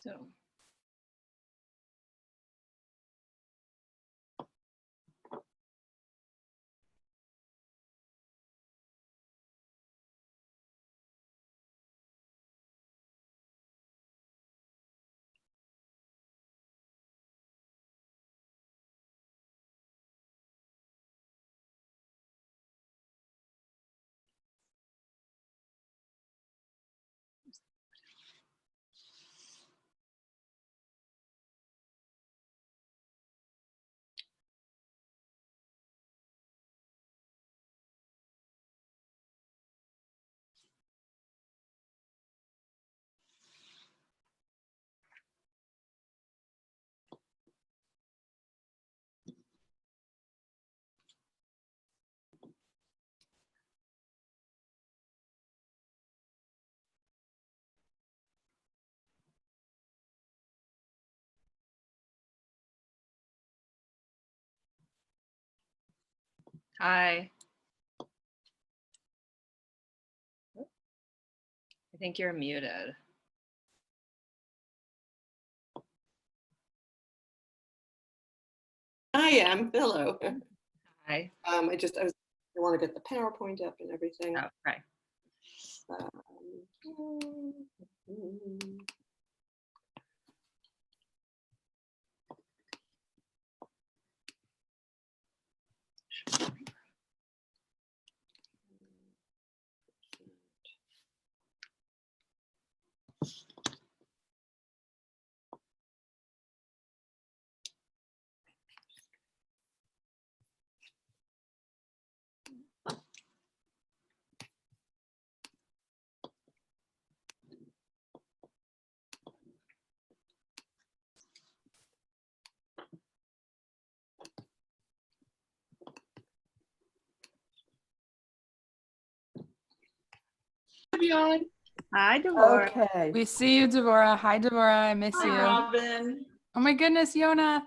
So. Hi. I think you're muted. I am. Hello. Hi. I want to get the PowerPoint up and everything. Oh, right. Hi, Deborah. Okay. We see you, Deborah. Hi, Deborah. I miss you. Robin. Oh my goodness, Yona.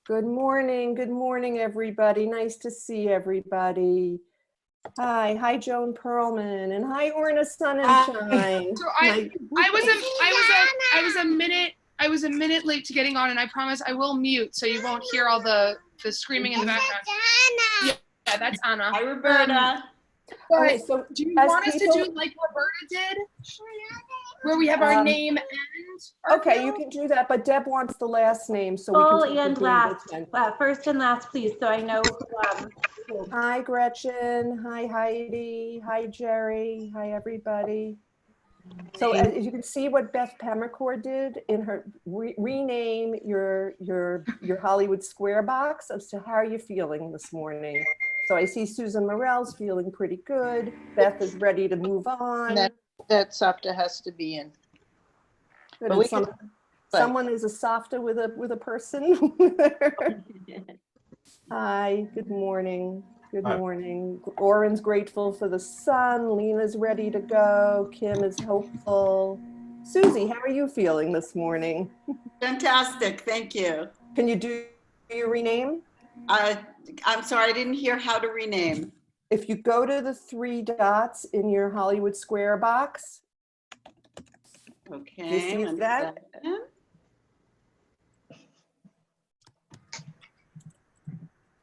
Good morning, everybody. Nice to see everybody. Hi, Joan Perlman, and hi, Orna Sonnenschein. So I was a minute late to getting on, and I promise I will mute so you won't hear all the screaming in the background. Yeah, that's Anna. Hi, Roberta. But Okay, so do you as want us to people- do like Roberta did, where we have our name and our Okay, you field? can do that, but Deb wants the last name, so we Full can take and the last, time. first and last, please, so I know who. Hi, Gretchen. Hi, Heidi. Hi, Jerry. Hi, everybody. So as you can see what Beth Pemmercore did in her rename your Hollywood Square box as to how are you feeling this morning. So I see Susan Morell's feeling pretty good. Beth is ready to move on. That SOPTA has to be in. Good, but and we can- someone is a SOFTA with a person. Hi, good morning. Good morning. Oren's grateful for the sun. Lena's ready to go. Kim is hopeful. Susie, how are you feeling this morning? Fantastic. Thank you. Can you do your rename? I'm sorry, I didn't hear how to rename. If you go to the 3 dots in your Hollywood Square box, Okay. you see one that? second.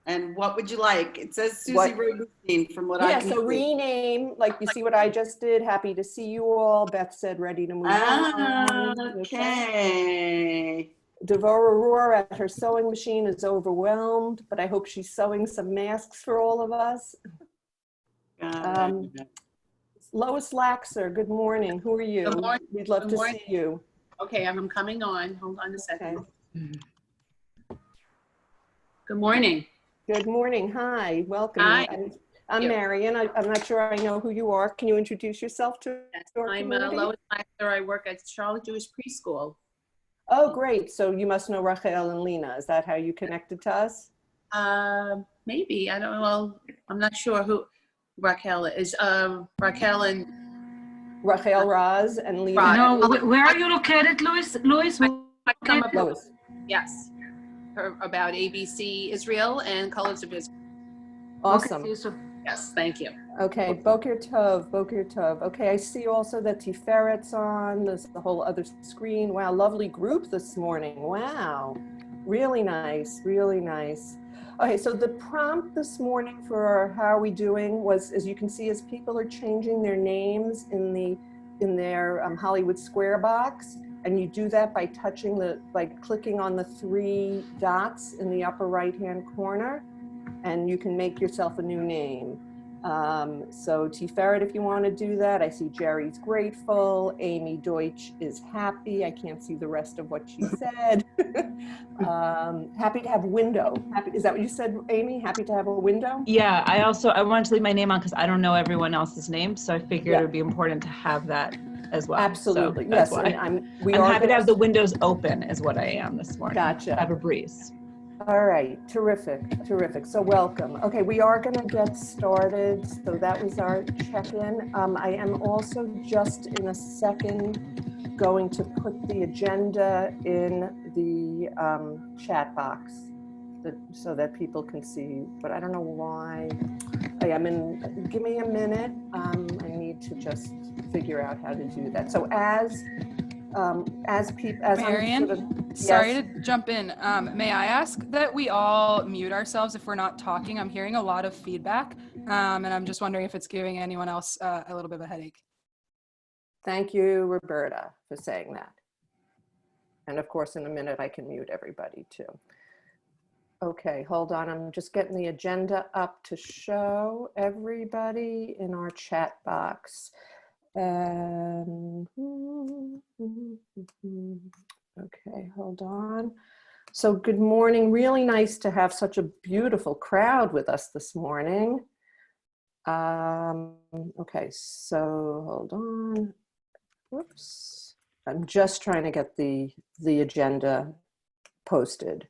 And what would you like? It says Susie What- Robertstein from what I yeah, can so see. rename, like you see what I just did. Happy to see you all. Beth said ready to move on. Okay. Devora Roar at her sewing machine is overwhelmed, but I hope she's sewing some masks for all of us. Got it. Lois Laxer, good morning. Who are you? Good morning. We'd love Good to morning. see you. Okay, I'm coming on. Hold on a second. Okay. Good morning. Good morning. Hi, welcome. Hi. I'm you. Marion. I'm not sure I know who you are. Can you introduce yourself to our I'm community? Lois Laxer. I work at Charlotte Jewish Preschool. Oh, great. So you must know Rachel and Lena. Is that how you connected to us? Maybe, I don't know. Well, I'm not sure who Raquel is. Raquel and Rachel Raz and Lena. Right. No, where are you located, Louis? I come up Lois. yes, about ABC Israel and Colors of Israel. Awesome. Okay, so Yes, thank you. Okay, Boker Tov, Boker Tov. Okay, I see also that Tiferet's on. There's the whole other screen. Wow, lovely group this morning. Wow, really nice, really nice. Okay, so the prompt this morning for our How Are We Doing was, as you can see, as people are changing their names in their Hollywood Square box, and you do that by clicking on the 3 dots in the upper right-hand corner, and you can make yourself a new name. So Tiferet, if you want to do that. I see Jerry's grateful. Amy Deutsch is happy. I can't see the rest of what she said. Happy to have window. Is that what you said, Amy? Happy to have a window? Yeah, I wanted to leave my name on because I don't know everyone else's name, so I figured it would be important to have that as well. Absolutely, so that's yes. why. And I'm happy to have the windows open is what I am this morning. Gotcha. Have a breeze. All right, terrific, terrific. So welcome. Okay, we are going to get started. So that was our check-in. I am also just in a second going to put the agenda in the chat box so that people can see, but I don't know why. Give me a minute. I need to just figure out how to do that. So Marion, sorry to jump in. May I ask that we all mute ourselves if we're not talking? I'm hearing a lot of feedback, and I'm just wondering if it's giving anyone else a little bit of a headache. Thank you, Roberta, for saying that. And of course, in a minute, I can mute everybody too. Okay, hold on. I'm just getting the agenda up to show everybody in our chat box. Okay, hold on. So good morning. Really nice to have such a beautiful crowd with us this morning. Okay, so hold on. Whoops. I'm just trying to get the agenda posted.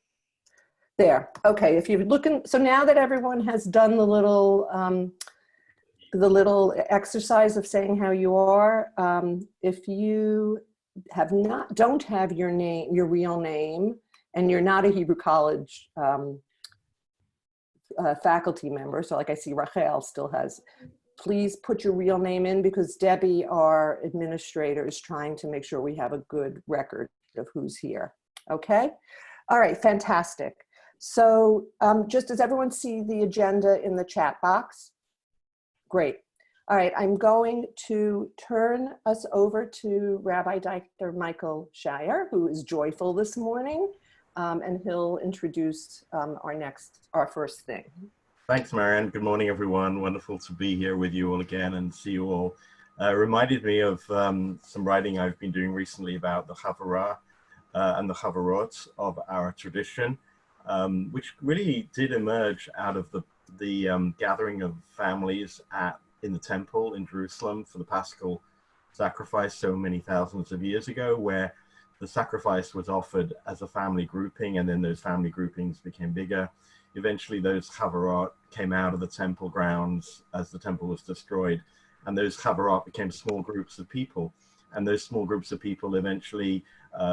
There. Okay, if you're looking, so now that everyone has done the little exercise of saying how you are, if you don't have your name, your real name, and you're not a Hebrew College faculty member, so like I see Rachel still has, please put your real name in, because Debbie, our administrator, is trying to make sure we have a good record of who's here. Okay? All right, fantastic. So just does everyone see the agenda in the chat box? Great. All right, I'm going to turn us over to Rabbi Dr. Michael Shire, who is joyful this morning, and he'll introduce our first thing. Thanks, Marianne. Good morning, everyone. Wonderful to be here with you all again and see you all. Reminded me of some writing I've been doing recently about the Hvar and the Havarot of our tradition, which really did emerge out of the gathering of families in the temple in Jerusalem for the Paschal sacrifice so many thousands of years ago, where the sacrifice was offered as a family grouping, and then those family groupings became bigger. Eventually those Havarot came out of the temple grounds as the temple was destroyed, and those Havarot became small groups of people. And those small groups of people eventually,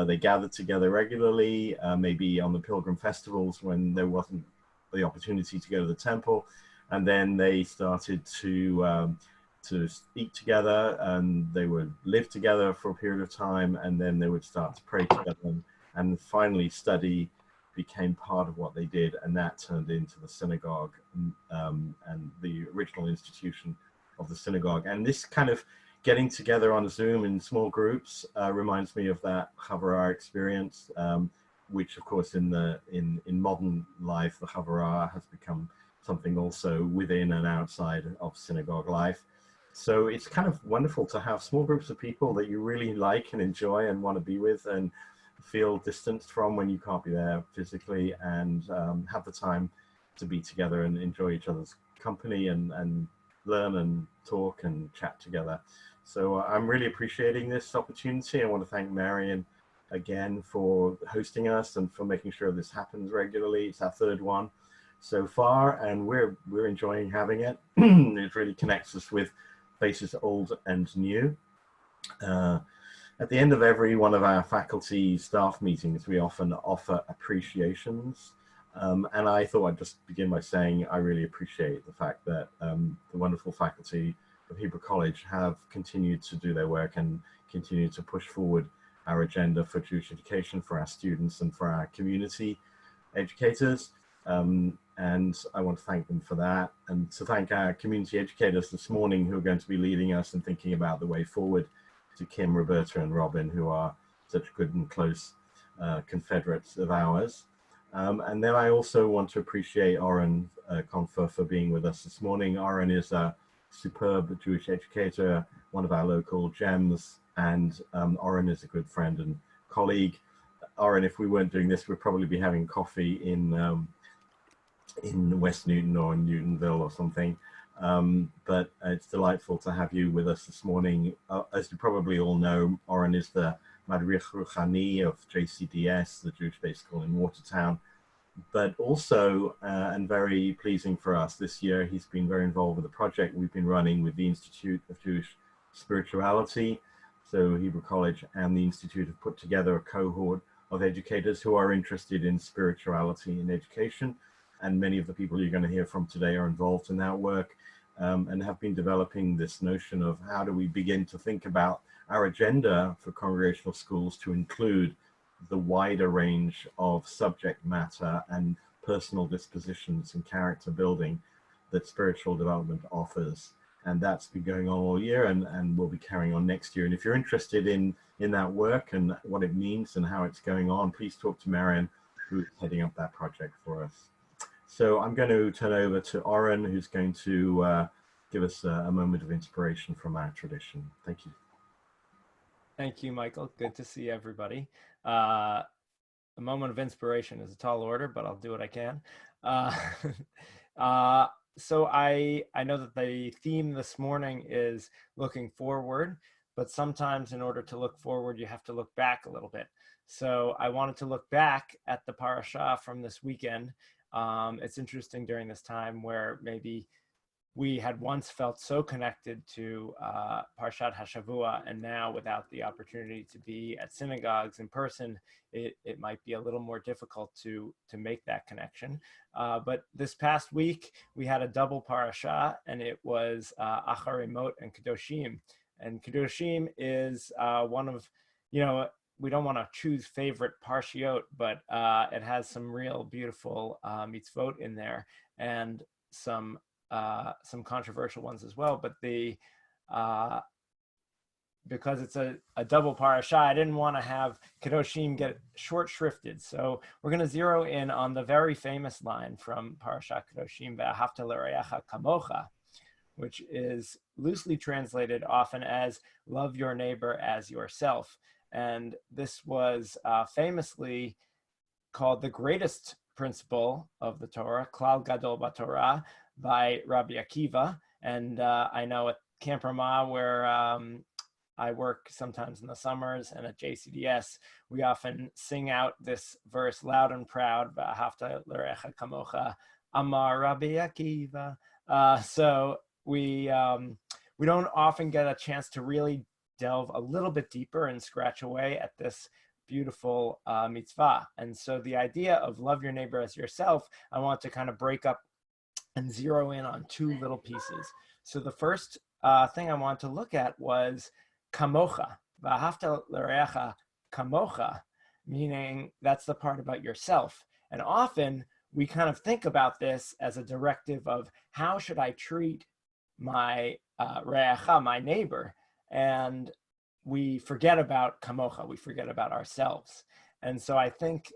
they gathered together regularly, maybe on the pilgrim festivals when there wasn't the opportunity to go to the temple. And then they started to eat together, and they would live together for a period of time, and then they would start to pray together. And finally study became part of what they did, and that turned into the synagogue and the original institution of the synagogue. And this kind of getting together on Zoom in small groups reminds me of that Hvar experience, which of course in modern life, the Hvar has become something also within and outside of synagogue life. So it's kind of wonderful to have small groups of people that you really like and enjoy and want to be with and feel distanced from when you can't be there physically, and have the time to be together and enjoy each other's company and learn and talk and chat together. So I'm really appreciating this opportunity. I want to thank Marion again for hosting us and for making sure this happens regularly. It's our third one so far, and we're enjoying having it. It really connects us with faces old and new. At the end of every one of our faculty staff meetings, we often offer appreciations And I thought I'd just begin by saying I really appreciate the fact that the wonderful faculty of Hebrew College have continued to do their work and continue to push forward our agenda for Jewish education for our students and for our community educators. And I want to thank them for that, and to thank our community educators this morning who are going to be leading us and thinking about the way forward, to Kim, Roberta and Robin, who are such good and close confederates of ours. And then I also want to appreciate Oren Confer for being with us this morning. Oren is a superb Jewish educator, one of our local gems, and Oren is a good friend and colleague. Oren, if we weren't doing this, we'd probably be having coffee in West Newton or in Newtonville or something. But it's delightful to have you with us this morning. As you probably all know, Oren is the Madrich Ruchani of JCDS, the Jewish Day School in Watertown. But also, and very pleasing for us this year, he's been very involved with a project we've been running with the Institute of Jewish Spirituality. So Hebrew College and the Institute have put together a cohort of educators who are interested in spirituality in education. And many of the people you're going to hear from today are involved in that work, and have been developing this notion of how do we begin to think about our agenda for congregational schools to include the wider range of subject matter and personal dispositions and character building that spiritual development offers. And that's been going on all year and will be carrying on next year. And if you're interested in that work and what it means and how it's going on, please talk to Marion, who's heading up that project for us. So I'm going to turn over to Oren, who's going to give us a moment of inspiration from our tradition. Thank you. Thank you, Michael. Good to see everybody. A moment of inspiration is a tall order, but I'll do what I can. So I know that the theme this morning is looking forward, but sometimes in order to look forward, you have to look back a little bit. So I wanted to look back at the parasha from this weekend. It's interesting during this time where maybe we had once felt so connected to Parshat HaShavua, and now without the opportunity to be at synagogues in person, it might be a little more difficult to make that connection. But this past week, we had a double parasha, and it was Acharimot and Kedoshim. And Kedoshim is one of, we don't want to choose favorite parshiot, but it has some real beautiful mitzvot in there, and some controversial ones as well. But because it's a double parasha, I didn't want to have Kedoshim get short shrifted. So we're going to zero in on the very famous line from Parashat Kedoshim, Hafta l'reacha kamocha, which is loosely translated often as love your neighbor as yourself. And this was famously called the greatest principle of the Torah, Klal Gadol BaTorah, by Rabbi Akiva. And I know at Camp Ramah, where I work sometimes in the summers, and at JCDS, we often sing out this verse loud and proud, Hafta l'reacha kamocha, Amar Rabbi Akiva. So we don't often get a chance to really delve a little bit deeper and scratch away at this beautiful mitzvah. And so the idea of love your neighbor as yourself, I want to kind of break up and zero in on two little pieces. So the first thing I want to look at was kamocha, v'ahavta l'reacha kamocha, meaning that's the part about yourself. And often we kind of think about this as a directive of how should I treat my reacha, my neighbor, and we forget about kamocha, we forget about ourselves. And so I think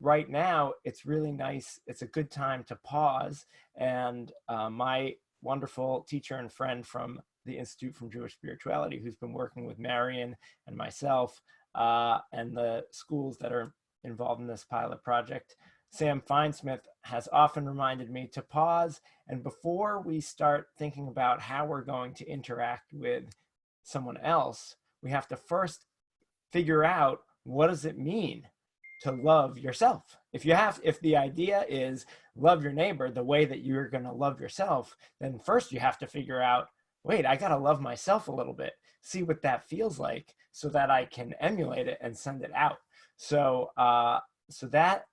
right now it's really nice, it's a good time to pause, and my wonderful teacher and friend from the Institute for Jewish Spirituality, who's been working with Marion and myself and the schools that are involved in this pilot project, Sam Finesmith, has often reminded me to pause, and before we start thinking about how we're going to interact with someone else, we have to first figure out, what does it mean to love yourself? If the idea is love your neighbor the way that you're going to love yourself, then first you have to figure out, wait, I got to love myself a little bit, see what that feels like, so that I can emulate it and send it out. So that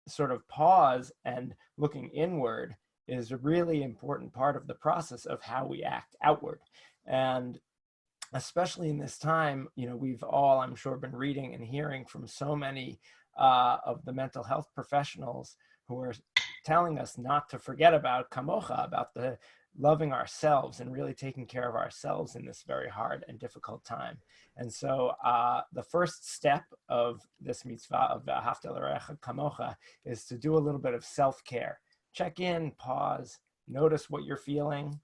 sort of pause and looking inward is a really important part of the process of how we act outward. And especially in this time, we've all, I'm sure, been reading and hearing from so many of the mental health professionals who are telling us not to forget about kamocha, about the loving ourselves and really taking care of ourselves in this very hard and difficult time. And so the first step of this mitzvah of Hafta l'reacha kamocha is to do a little bit of self-care. Check in, pause, notice what you're feeling,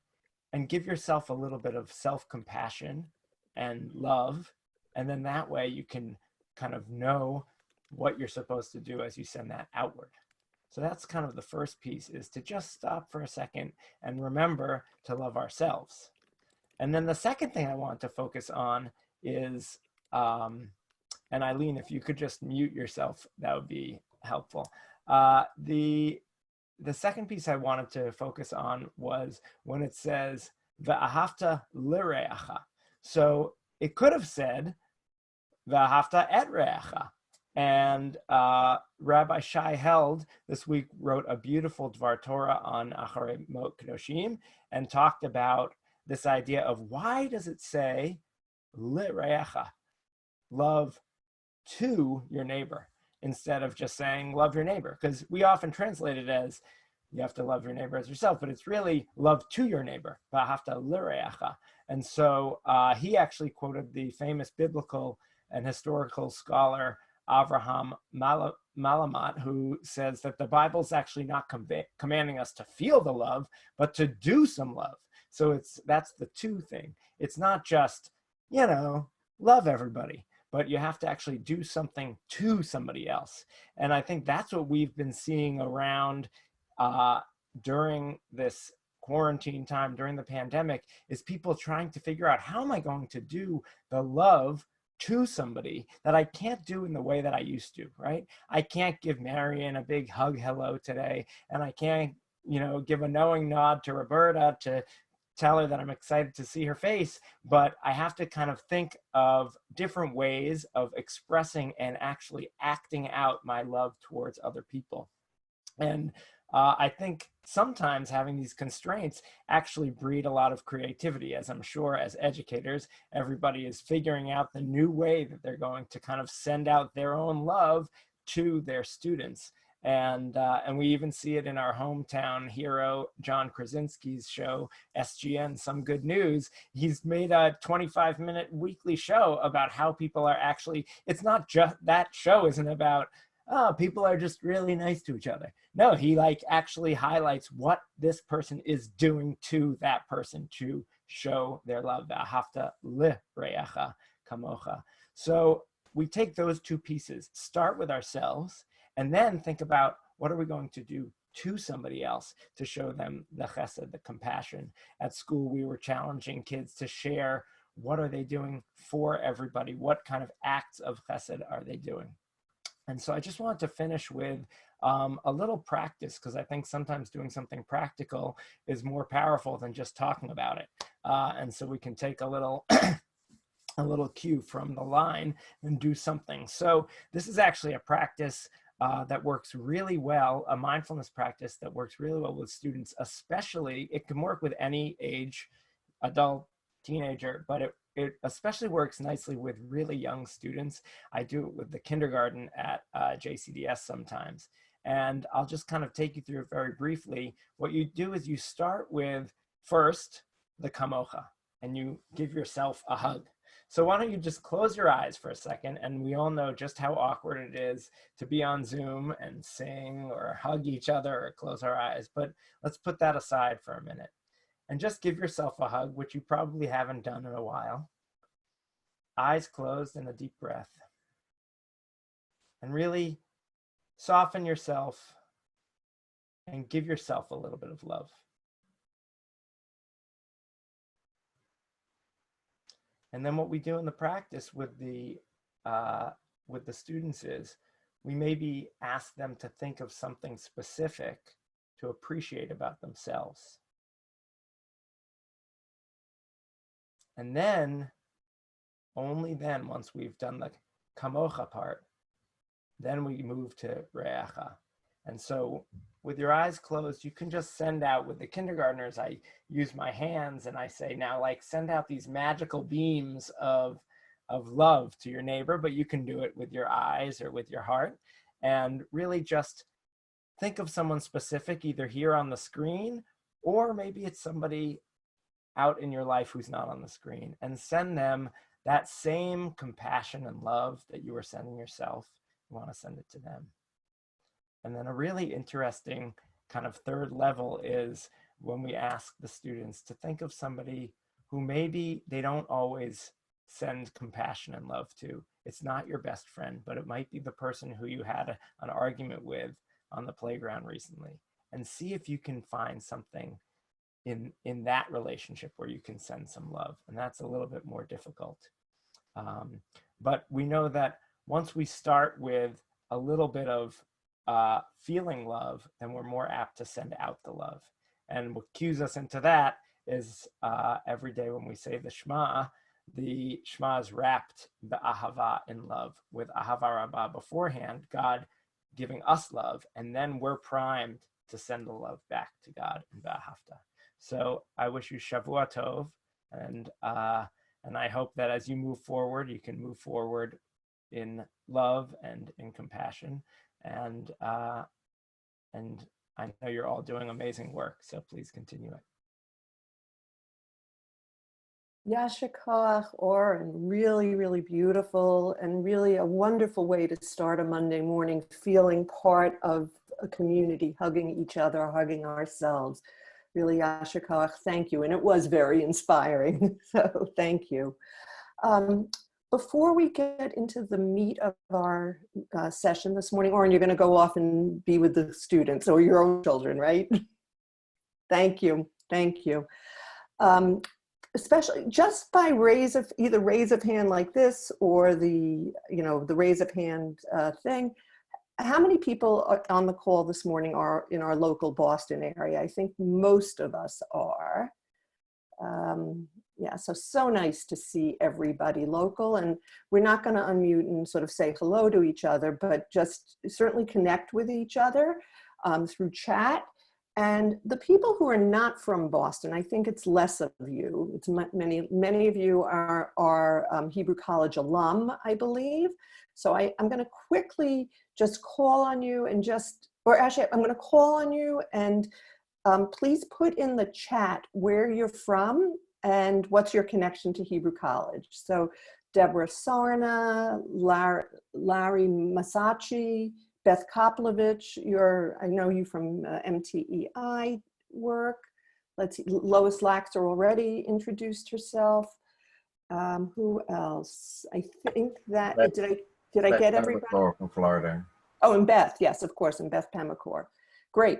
and give yourself a little bit of self-compassion and love. And then that way you can kind of know what you're supposed to do as you send that outward. So that's kind of the first piece, is to just stop for a second and remember to love ourselves. And then the second thing I want to focus on is, and Eileen, if you could just mute yourself, that would be helpful. The second piece I wanted to focus on was when it says, V'ahafta l'reacha. So it could have said, V'ahafta et reacha. And Rabbi Shai Held this week wrote a beautiful Dvar Torah on Acharei Mot Kedoshim and talked about this idea of why does it say l'reacha, love to your neighbor, instead of just saying love your neighbor, because we often translate it as you have to love your neighbor as yourself, but it's really love to your neighbor, Hafta l'reacha. And so he actually quoted the famous biblical and historical scholar Avraham Malamat, who says that the Bible's actually not commanding us to feel the love, but to do some love. So that's the two thing. It's not just, love everybody, but you have to actually do something to somebody else. And I think that's what we've been seeing around during this quarantine time, during the pandemic, is people trying to figure out, how am I going to do the love to somebody that I can't do in the way that I used to, right? I can't give Marion a big hug hello today, and I can't, give a knowing nod to Roberta to tell her that I'm excited to see her face, but I have to kind of think of different ways of expressing and actually acting out my love towards other people. And I think sometimes having these constraints actually breed a lot of creativity, as I'm sure as educators, everybody is figuring out the new way that they're going to kind of send out their own love to their students. And we even see it in our hometown hero, John Krasinski's show, SGN, Some Good News. He's made a 25-minute weekly show about how people are actually, it's not just, that show isn't about, people are just really nice to each other. No, he actually highlights what this person is doing to that person to show their love. Hafta l'reacha kamocha. So we take those two pieces, start with ourselves, and then think about what are we going to do to somebody else to show them the chesed, the compassion. At school, we were challenging kids to share what are they doing for everybody, what kind of acts of chesed are they doing. And so I just wanted to finish with a little practice, because I think sometimes doing something practical is more powerful than just talking about it. And so we can take a little a little cue from the line and do something. So this is actually a practice that works really well, a mindfulness practice that works really well with students, especially, it can work with any age, adult, teenager, but it especially works nicely with really young students. I do it with the kindergarten at JCDS sometimes. And I'll just kind of take you through it very briefly. What you do is you start with first the kamocha, and you give yourself a hug. So why don't you just close your eyes for a second, and we all know just how awkward it is to be on Zoom and sing or hug each other or close our eyes, but let's put that aside for a minute. And just give yourself a hug, which you probably haven't done in a while. Eyes closed and a deep breath. And really soften yourself and give yourself a little bit of love. And then what we do in the practice with the students is we maybe ask them to think of something specific to appreciate about themselves. And then, only then, once we've done the kamocha part, then we move to reacha. And so with your eyes closed, you can just send out, with the kindergartners, I use my hands and I say, now like send out these magical beams of love to your neighbor, but you can do it with your eyes or with your heart. And really just think of someone specific, either here on the screen, or maybe it's somebody out in your life who's not on the screen, and send them that same compassion and love that you are sending yourself. You want to send it to them. And then a really interesting kind of third level is when we ask the students to think of somebody who maybe they don't always send compassion and love to. It's not your best friend, but it might be the person who you had an argument with on the playground recently, and see if you can find something in that relationship where you can send some love. And that's a little bit more difficult. But we know that once we start with a little bit of feeling love, then we're more apt to send out the love. And what cues us into that is every day when we say the Shema is wrapped the Ahava in love, with Ahava Rabbah beforehand, God giving us love, and then we're primed to send the love back to God in the Hafta. So I wish you Shavua Tov, and I hope that as you move forward, you can move forward in love and in compassion. And I know you're all doing amazing work, so please continue it. Yasher Koach, Or, and really, really beautiful, and really a wonderful way to start a Monday morning, feeling part of a community, hugging each other, hugging ourselves. Really, Yasher Koach, thank you. And it was very inspiring, so thank you. Before we get into the meat of our session this morning, Oren, you're going to go off and be with the students or your own children, right? Thank you. Thank you. Especially just by either raise of hand like this or the raise of hand thing. How many people are on the call this morning are in our local Boston area? I think most of us are. Yeah, so nice to see everybody local, and we're not going to unmute and sort of say hello to each other, but just certainly connect with each other through chat. And the people who are not from Boston, I think it's less of you. It's many of you are Hebrew College alum, I believe. So I'm going to quickly just call on you and I'm going to call on you and please put in the chat where you're from and what's your connection to Hebrew College. So Deborah Sarna, Larry Masachi, Beth Koplovich, I know you from MTEI work. Let's see, Lois Laxer already introduced herself. Who else? I think that, did I get everybody? From Florida. Oh, and Beth, yes, of course, and Beth Pamacor. Great.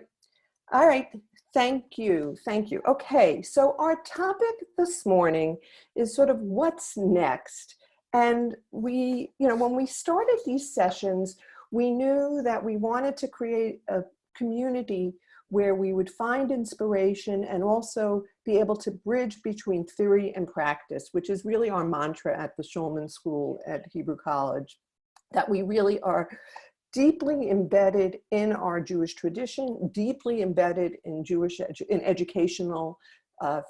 All right, thank you, thank you. Okay, so our topic this morning is sort of what's next. And when we started these sessions, we knew that we wanted to create a community where we would find inspiration and also be able to bridge between theory and practice, which is really our mantra at the Shulman School at Hebrew College, that we really are deeply embedded in our Jewish tradition, deeply embedded in educational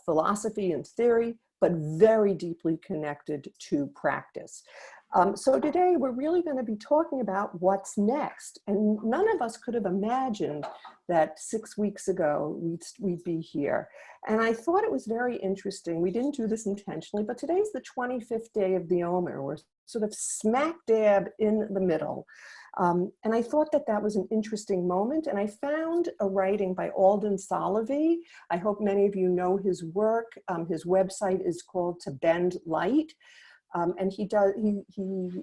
philosophy and theory, but very deeply connected to practice. So today we're really going to be talking about what's next. And none of us could have imagined that 6 weeks ago we'd be here. And I thought it was very interesting. We didn't do this intentionally, but today's the 25th day of the Omer. We're sort of smack dab in the middle. And I thought that was an interesting moment. And I found a writing by Alden Solovey. I hope many of you know his work. His website is called To Bend Light. And he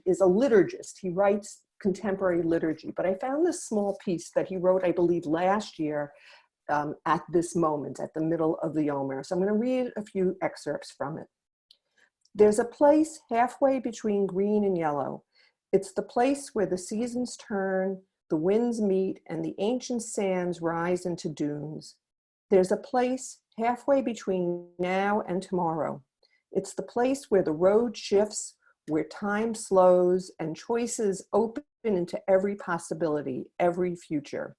is a liturgist. He writes contemporary liturgy. But I found this small piece that he wrote, I believe, last year at this moment, at the middle of the Omer. So I'm going to read a few excerpts from it. There's a place halfway between green and yellow. It's the place where the seasons turn, the winds meet, and the ancient sands rise into dunes. There's a place halfway between now and tomorrow. It's the place where the road shifts, where time slows, and choices open into every possibility, every future.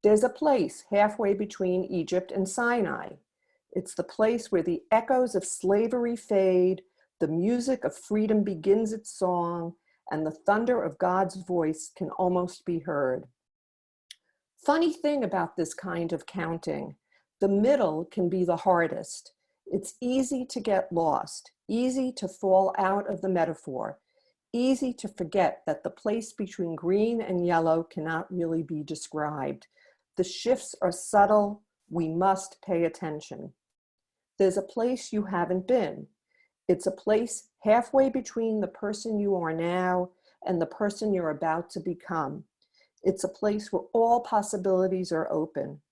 There's a place halfway between Egypt and Sinai. It's the place where the echoes of slavery fade, the music of freedom begins its song, and the thunder of God's voice can almost be heard. Funny thing about this kind of counting, the middle can be the hardest. It's easy to get lost, easy to fall out of the metaphor, easy to forget that the place between green and yellow cannot really be described. The shifts are subtle. We must pay attention. There's a place you haven't been. It's a place halfway between the person you are now and the person you're about to become. It's a place where all possibilities are open.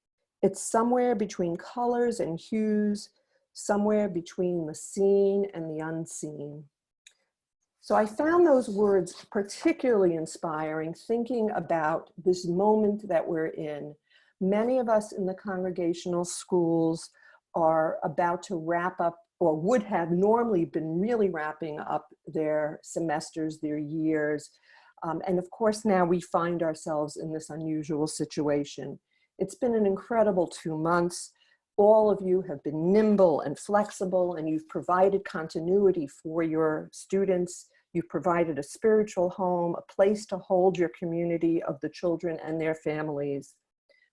It's somewhere between colors and hues, somewhere between the seen and the unseen. So I found those words particularly inspiring, thinking about this moment that we're in. Many of us in the congregational schools are about to wrap up, or would have normally been really wrapping up their semesters, their years. And of course, now we find ourselves in this unusual situation. It's been an incredible 2 months. All of you have been nimble and flexible, and you've provided continuity for your students. You've provided a spiritual home, a place to hold your community of the children and their families.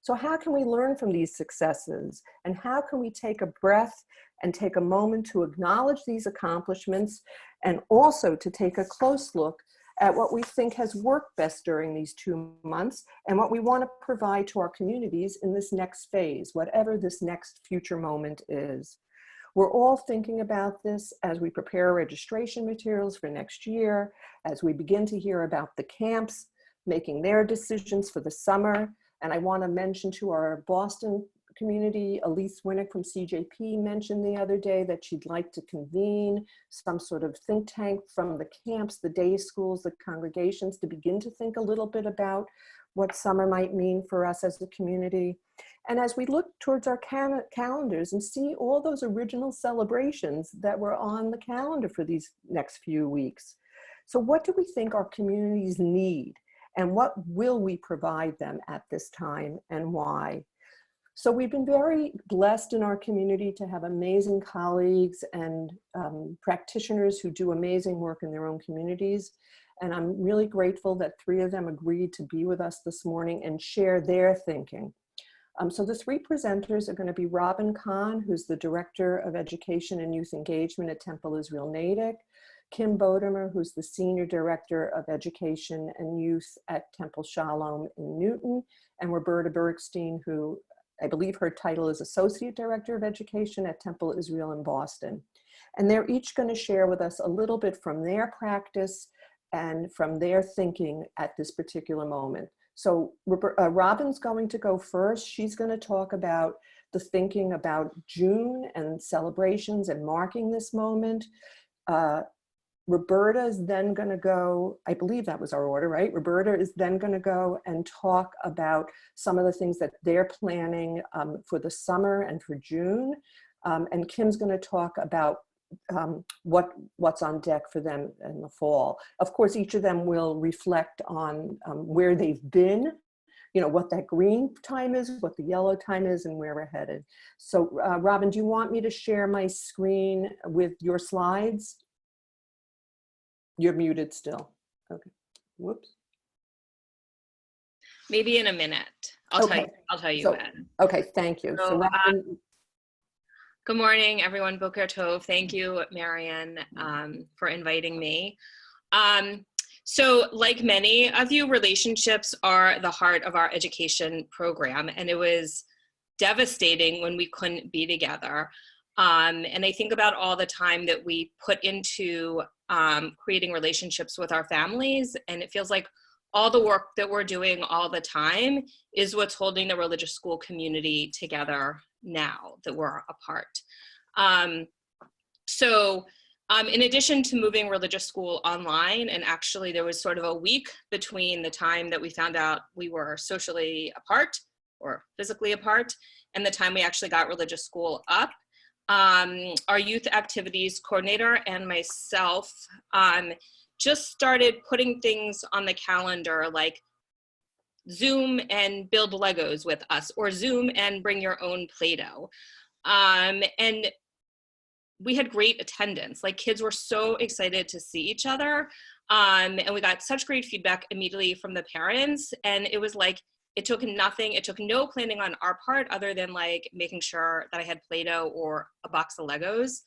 So how can we learn from these successes? And how can we take a breath and take a moment to acknowledge these accomplishments, and also to take a close look at what we think has worked best during these 2 months and what we want to provide to our communities in this next phase, whatever this next future moment is. We're all thinking about this as we prepare registration materials for next year, as we begin to hear about the camps making their decisions for the summer. And I want to mention to our Boston community, Elise Winnick from CJP mentioned the other day that she'd like to convene some sort of think tank from the camps, the day schools, the congregations, to begin to think a little bit about what summer might mean for us as a community. And as we look towards our calendars and see all those original celebrations that were on the calendar for these next few weeks. So what do we think our communities need? And what will we provide them at this time, and why? So we've been very blessed in our community to have amazing colleagues and practitioners who do amazing work in their own communities. And I'm really grateful that 3 of them agreed to be with us this morning and share their thinking. So the 3 presenters are going to be Robin Kahn, who's the Director of Education and Youth Engagement at Temple Israel Natick, Kim Bodemer, who's the Senior Director of Education and Youth at Temple Shalom in Newton, and Roberta Bergstein, who I believe her title is Associate Director of Education at Temple Israel in Boston. And they're each going to share with us a little bit from their practice and from their thinking at this particular moment. So Robin's going to go first. She's going to talk about the thinking about June and celebrations and marking this moment. Roberta is then going to go, I believe that was our order, right? Roberta is then going to go and talk about some of the things that they're planning for the summer and for June. And Kim's going to talk about what's on deck for them in the fall. Of course, each of them will reflect on where they've been, you know, what that green time is, what the yellow time is, and where we're headed. So Robin, do you want me to share my screen with your slides? You're muted still. Okay. Whoops. Maybe in a minute. I'll tell you when. Okay, thank you. So Robin, good morning, everyone. Boker Tov. Thank you, Marian, for inviting me. So like many of you, relationships are the heart of our education program, and it was devastating when we couldn't be together. And I think about all the time that we put into creating relationships with our families, and it feels like all the work that we're doing all the time is what's holding the religious school community together now that we're apart. In addition to moving religious school online, and actually there was sort of a week between the time that we found out we were socially apart or physically apart and the time we actually got religious school up. Our youth activities coordinator and myself just started putting things on the calendar, like Zoom and build Legos with us, or Zoom and bring your own Play-Doh. And we had great attendance. Like, kids were so excited to see each other. And we got such great feedback immediately from the parents. And it was like, it took nothing, it took no planning on our part other than like making sure that I had Play-Doh or a box of Legos.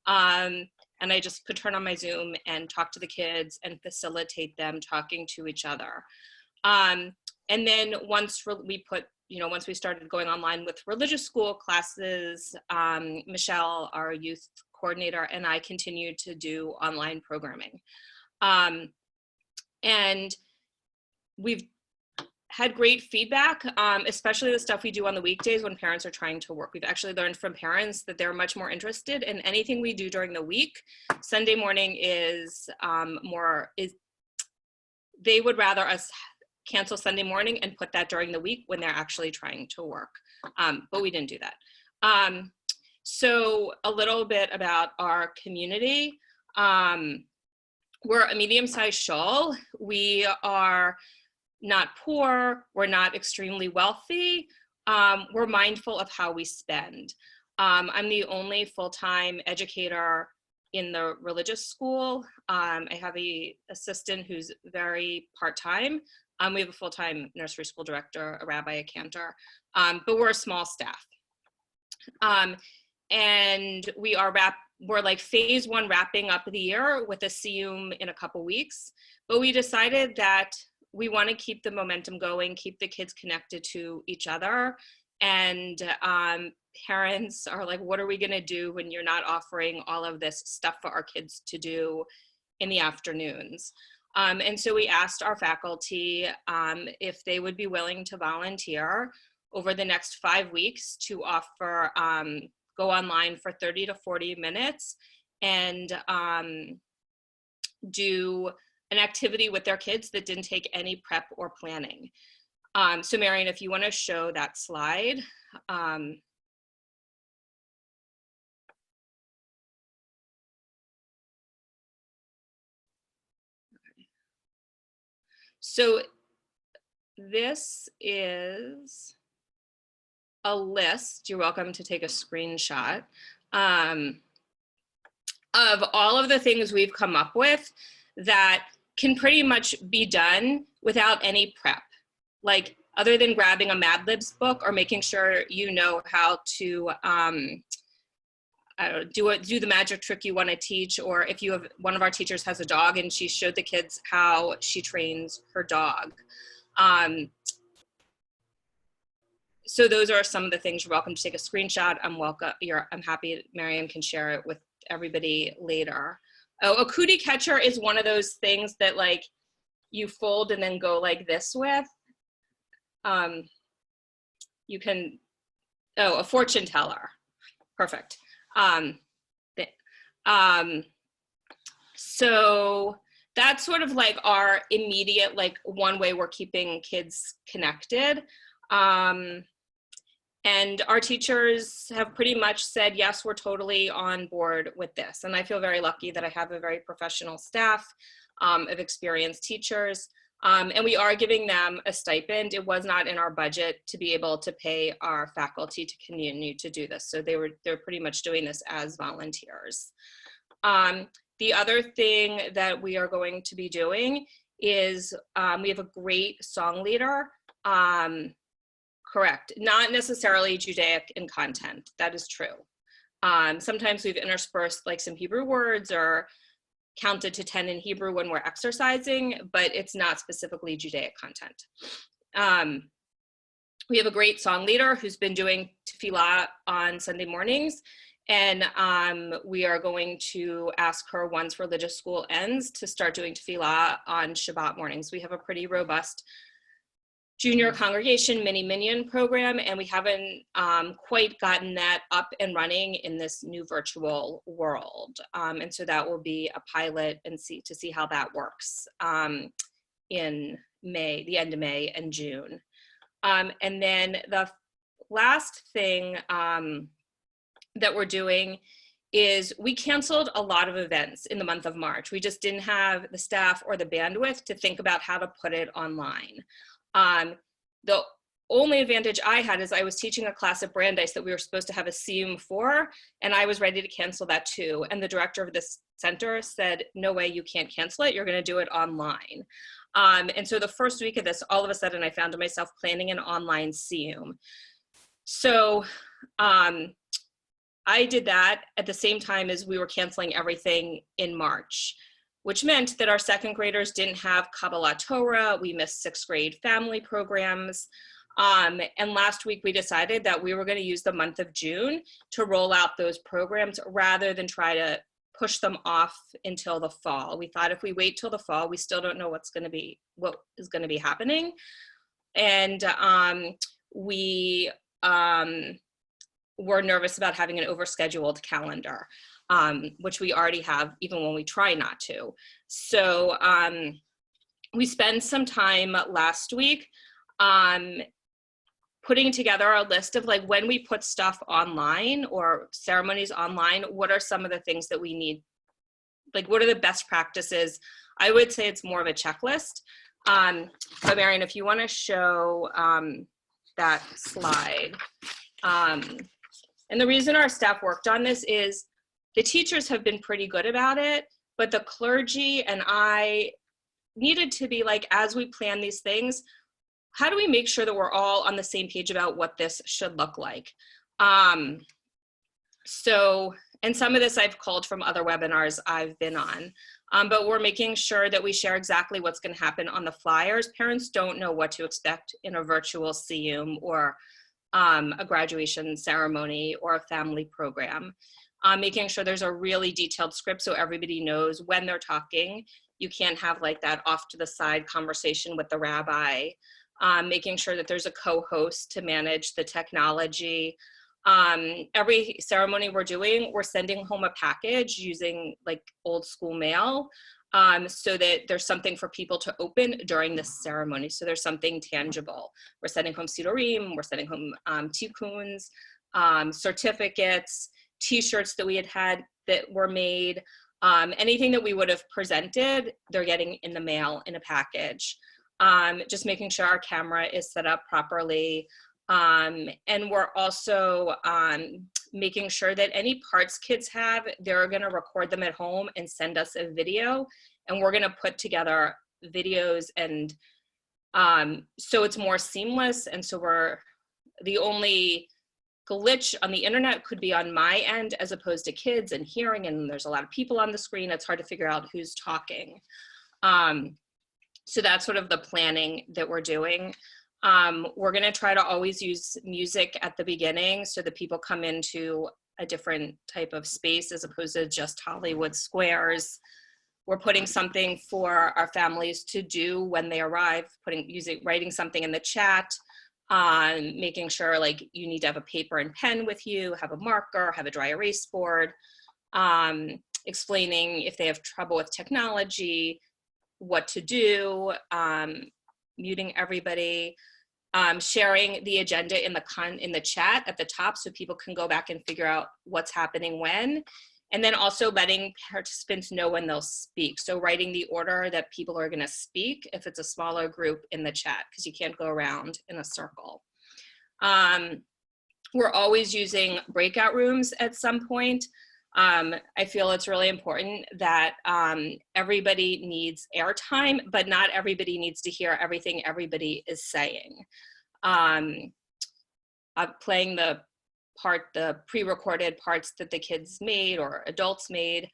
And I just could turn on my Zoom and talk to the kids and facilitate them talking to each other. And then once once we started going online with religious school classes, Michelle, our youth coordinator, and I continued to do online programming. And we've had great feedback, especially the stuff we do on the weekdays when parents are trying to work. We've actually learned from parents that they're much more interested in anything we do during the week. Sunday morning is they would rather us cancel Sunday morning and put that during the week when they're actually trying to work. But we didn't do that. So a little bit about our community. We're a medium-sized shul. We are not poor, we're not extremely wealthy. We're mindful of how we spend. I'm the only full-time educator in the religious school. I have an assistant who's very part-time. We have a full-time nursery school director, a rabbi, a cantor, but we're a small staff. And we're like phase one wrapping up the year with a siyum in a couple weeks, but we decided that we want to keep the momentum going, keep the kids connected to each other. And parents are like, what are we gonna do when you're not offering all of this stuff for our kids to do in the afternoons? And so we asked our faculty if they would be willing to volunteer over the next 5 weeks to offer, go online for 30 to 40 minutes and do an activity with their kids that didn't take any prep or planning. So Marion, if you want to show that slide. So this is a list, you're welcome to take a screenshot, of all of the things we've come up with that can pretty much be done without any prep. Like, other than grabbing a Mad Libs book or making sure you know how to do the magic trick you want to teach, or if you have, one of our teachers has a dog and she showed the kids how she trains her dog. So those are some of the things. You're welcome to take a screenshot. I'm happy Marianne can share it with everybody later. Oh, a cootie catcher is one of those things that like you fold and then go like this with. You can, a fortune teller. Perfect. So that's sort of like our immediate, like one way we're keeping kids connected. And our teachers have pretty much said, yes, we're totally on board with this. And I feel very lucky that I have a very professional staff of experienced teachers. And we are giving them a stipend. It was not in our budget to be able to pay our faculty to continue to do this. So they're pretty much doing this as volunteers. The other thing that we are going to be doing is we have a great song leader. Correct, not necessarily Judaic in content, that is true. Sometimes we've interspersed like some Hebrew words or counted to 10 in Hebrew when we're exercising, but it's not specifically Judaic content. We have a great song leader who's been doing tefillah on Sunday mornings, and we are going to ask her once religious school ends to start doing tefillah on Shabbat mornings. We have a pretty robust junior congregation mini minyan program, and we haven't quite gotten that up and running in this new virtual world. And so that will be a pilot and see how that works in May, the end of May and June. And then the last thing that we're doing is we canceled a lot of events in the month of March. We just didn't have the staff or the bandwidth to think about how to put it online. The only advantage I had is I was teaching a class at Brandeis that we were supposed to have a CUM for, and I was ready to cancel that too. And the director of this center said, no way, you can't cancel it. You're going to do it online. And so the first week of this, all of a sudden I found myself planning an online CUM. So I did that at the same time as we were canceling everything in March, which meant that our second graders didn't have Kabbalah Torah. We missed sixth grade family programs. And last week we decided that we were going to use the month of June to roll out those programs rather than try to push them off until the fall. We thought if we wait till the fall, we still don't know what is going to be happening. And we were nervous about having an overscheduled calendar, which we already have even when we try not to. So we spent some time last week putting together a list of like when we put stuff online or ceremonies online, what are some of the things that we need? Like what are the best practices? I would say it's more of a checklist. But Marion, if you want to show that slide. And the reason our staff worked on this is the teachers have been pretty good about it, but the clergy and I needed to be like, as we plan these things, how do we make sure that we're all on the same page about what this should look like? So, and some of this I've called from other webinars I've been on, but we're making sure that we share exactly what's going to happen on the flyers. Parents don't know what to expect in a virtual CUM or a graduation ceremony or a family program. Making sure there's a really detailed script so everybody knows when they're talking. You can't have like that off to the side conversation with the rabbi. Making sure that there's a co-host to manage the technology. Every ceremony we're doing, we're sending home a package using like old school mail so that there's something for people to open during this ceremony. So there's something tangible. We're sending home sidurim, we're sending home tikkuns, certificates, t-shirts that we had that were made, anything that we would have presented, they're getting in the mail in a package. Just making sure our camera is set up properly. And we're also making sure that any parts kids have, they're gonna record them at home and send us a video, and we're gonna put together videos, and so it's more seamless. And so the only glitch on the internet could be on my end as opposed to kids and hearing, and there's a lot of people on the screen. It's hard to figure out who's talking. So that's sort of the planning that we're doing. We're gonna try to always use music at the beginning so that people come into a different type of space as opposed to just Hollywood squares. We're putting something for our families to do when they arrive, writing something in the chat, making sure like you need to have a paper and pen with you, have a marker, have a dry erase board, explaining if they have trouble with technology, what to do, muting everybody, sharing the agenda in the chat at the top so people can go back and figure out what's happening when, and then also letting participants know when they'll speak. So writing the order that people are gonna speak if it's a smaller group in the chat, because you can't go around in a circle. We're always using breakout rooms at some point. I feel it's really important that everybody needs airtime, but not everybody needs to hear everything everybody is saying. Playing the pre-recorded parts that the kids made or adults made,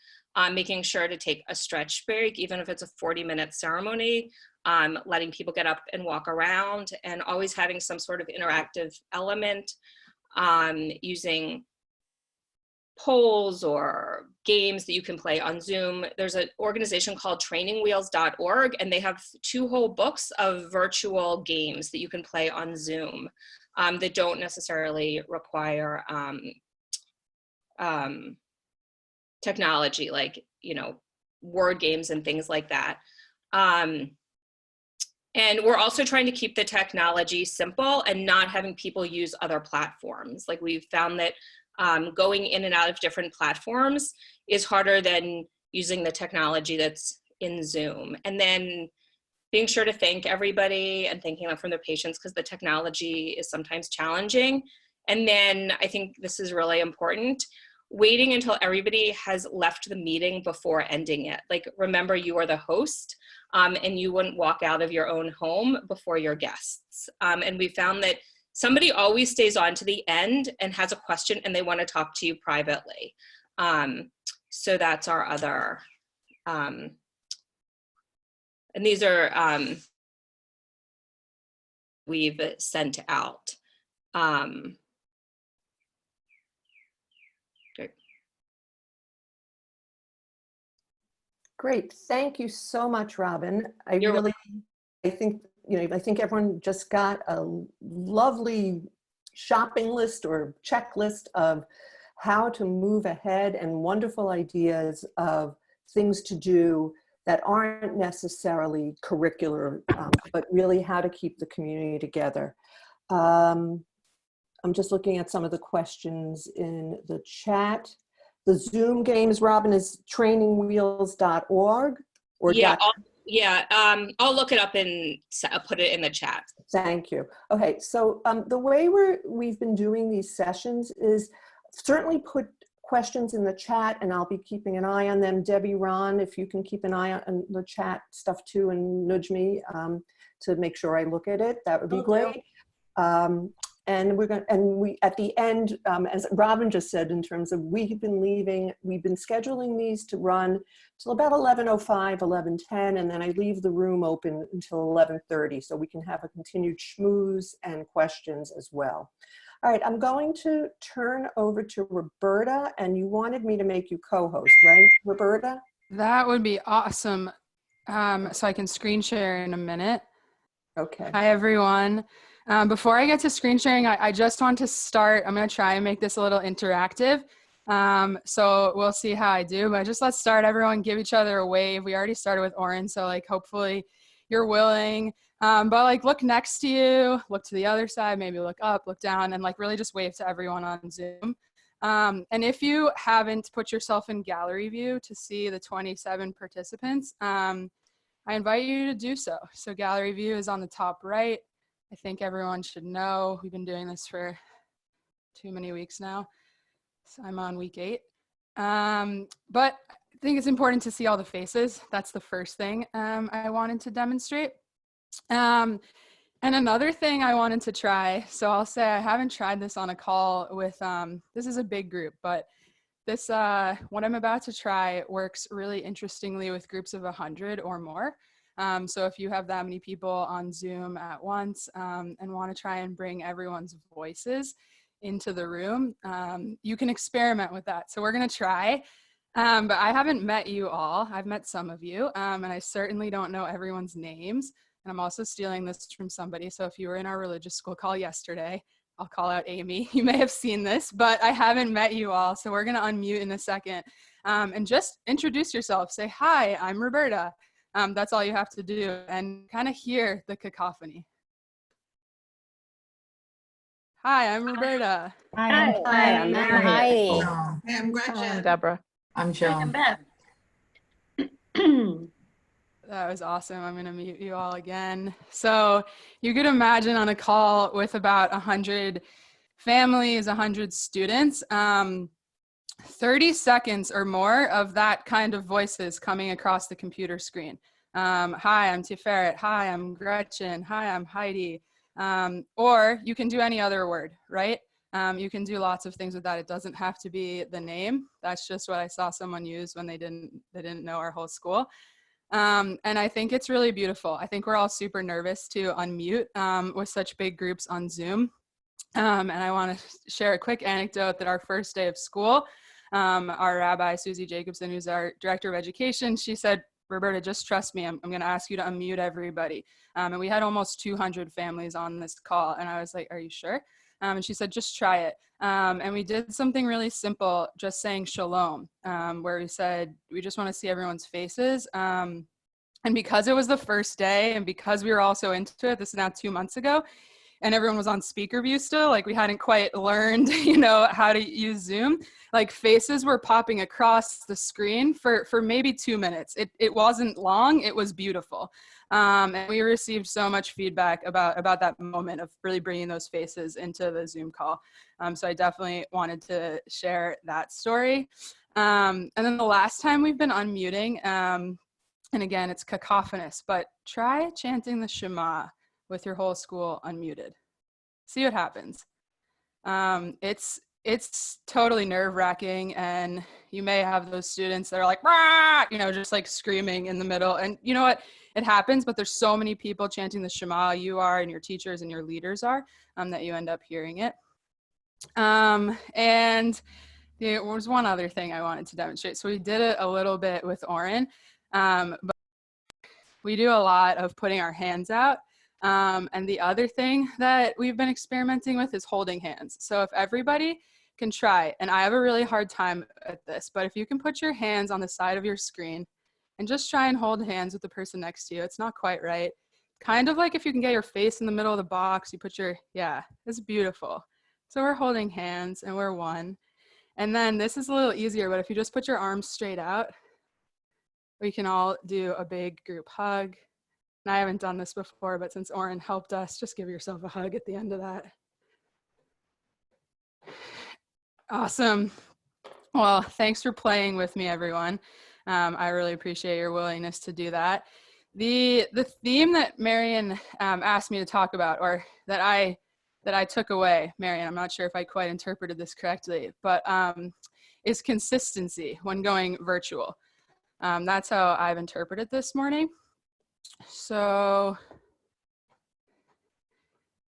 making sure to take a stretch break, even if it's a 40-minute ceremony, letting people get up and walk around, and always having some sort of interactive element, using polls or games that you can play on Zoom. There's an organization called trainingwheels.org, and they have 2 whole books of virtual games that you can play on Zoom that don't necessarily require technology, like, word games and things like that. And we're also trying to keep the technology simple and not having people use other platforms. Like, we've found that going in and out of different platforms is harder than using the technology that's in Zoom. And then being sure to thank everybody and thanking them from their patience, because the technology is sometimes challenging. And then I think this is really important, waiting until everybody has left the meeting before ending it. Like, remember, you are the host, and you wouldn't walk out of your own home before your guests. And we found that somebody always stays on to the end and has a question and they want to talk to you privately. So that's our other, and these are, we've sent out. Great. Thank you so much, Robin. I think, I think everyone just got a lovely shopping list or checklist of how to move ahead, and wonderful ideas of things to do that aren't necessarily curricular, but really how to keep the community together. I'm just looking at some of the questions in the chat. The Zoom games, Robin, is trainingwheels.org or I'll look it up and put it in the chat. Thank you. Okay, so the way we've been doing these sessions is certainly put questions in the chat, and I'll be keeping an eye on them. Debbie, Ron, if you can keep an eye on the chat stuff too and nudge me to make sure I look at it, that would be great. And we at the end, as Robin just said, in terms of we've been scheduling these to run till about 11:05, 11:10, and then I leave the room open until 11:30, so we can have a continued schmooze and questions as well. All right, I'm going to turn over to Roberta, and you wanted me to make you co-host, right, Roberta? That would be awesome. So I can screen share in a minute. Okay. Hi, everyone. Before I get to screen sharing, I just want to start. I'm going to try and make this a little interactive. So we'll see how I do, but just let's start. Everyone give each other a wave. We already started with Oren, so like hopefully you're willing. But like look next to you, look to the other side, maybe look up, look down, and like really just wave to everyone on Zoom. And if you haven't put yourself in gallery view to see the 27 participants, I invite you to do so. So gallery view is on the top right. I think everyone should know. We've been doing this for too many weeks now. So I'm on week 8. But I think it's important to see all the faces. That's the first thing I wanted to demonstrate. And another thing I wanted to try, so I'll say I haven't tried this on a call with, this is a big group, but this, what I'm about to try works really interestingly with groups of 100 or more. So if you have that many people on Zoom at once and want to try and bring everyone's voices into the room, you can experiment with that. So we're going to try, but I haven't met you all. I've met some of you, and I certainly don't know everyone's names. And I'm also stealing this from somebody. So if you were in our religious school call yesterday, I'll call out Amy. You may have seen this, but I haven't met you all. So we're going to unmute in a second and just introduce yourself. Say, hi, I'm Roberta. That's all you have to do, and kind of hear the cacophony. Hi, I'm Roberta. Hi, I'm Mary. Hi, I'm Gretchen. I'm Deborah. I'm Joan. That was awesome. I'm going to mute you all again. So you could imagine on a call with about 100 families, 100 students, 30 seconds or more of that kind of voices coming across the computer screen. Hi, I'm Tiferet. Hi, I'm Gretchen. Hi, I'm Heidi. Or you can do any other word, right? You can do lots of things with that. It doesn't have to be the name. That's just what I saw someone use when they didn't know our whole school. And I think it's really beautiful. I think we're all super nervous to unmute with such big groups on Zoom. And I want to share a quick anecdote that our first day of school, our rabbi, Susie Jacobson, who's our director of education, she said, Roberta, just trust me. I'm going to ask you to unmute everybody. And we had almost 200 families on this call. And I was like, are you sure? And she said, just try it. And we did something really simple, just saying shalom, where we said, we just want to see everyone's faces. And because it was the first day and because we were also into it, this is now 2 months ago, and everyone was on speaker view still, like we hadn't quite learned, how to use Zoom, like faces were popping across the screen for maybe 2 minutes. It wasn't long, it was beautiful. And we received so much feedback about that moment of really bringing those faces into the Zoom call. So I definitely wanted to share that story. And then the last time we've been unmuting, and again, it's cacophonous, but try chanting the Shema with your whole school unmuted. See what happens. It's totally nerve-wracking, and you may have those students that are like, rah! You know, just like screaming in the middle. And you know what? It happens, but there's so many people chanting the Shema, you are, and your teachers and your leaders are, that you end up hearing it. And there was one other thing I wanted to demonstrate. So we did it a little bit with Oren, but we do a lot of putting our hands out. And the other thing that we've been experimenting with is holding hands. So if everybody can try, and I have a really hard time at this, but if you can put your hands on the side of your screen and just try and hold hands with the person next to you, it's not quite right. Kind of like if you can get your face in the middle of the box, you put your, yeah, it's beautiful. So we're holding hands and we're one. And then this is a little easier, but if you just put your arms straight out, we can all do a big group hug. And I haven't done this before, but since Oren helped us, just give yourself a hug at the end of that. Awesome. Well, thanks for playing with me, everyone. I really appreciate your willingness to do that. The theme that Marian asked me to talk about, or that I took away, Marian, I'm not sure if I quite interpreted this correctly, but is consistency when going virtual. That's how I've interpreted this morning. So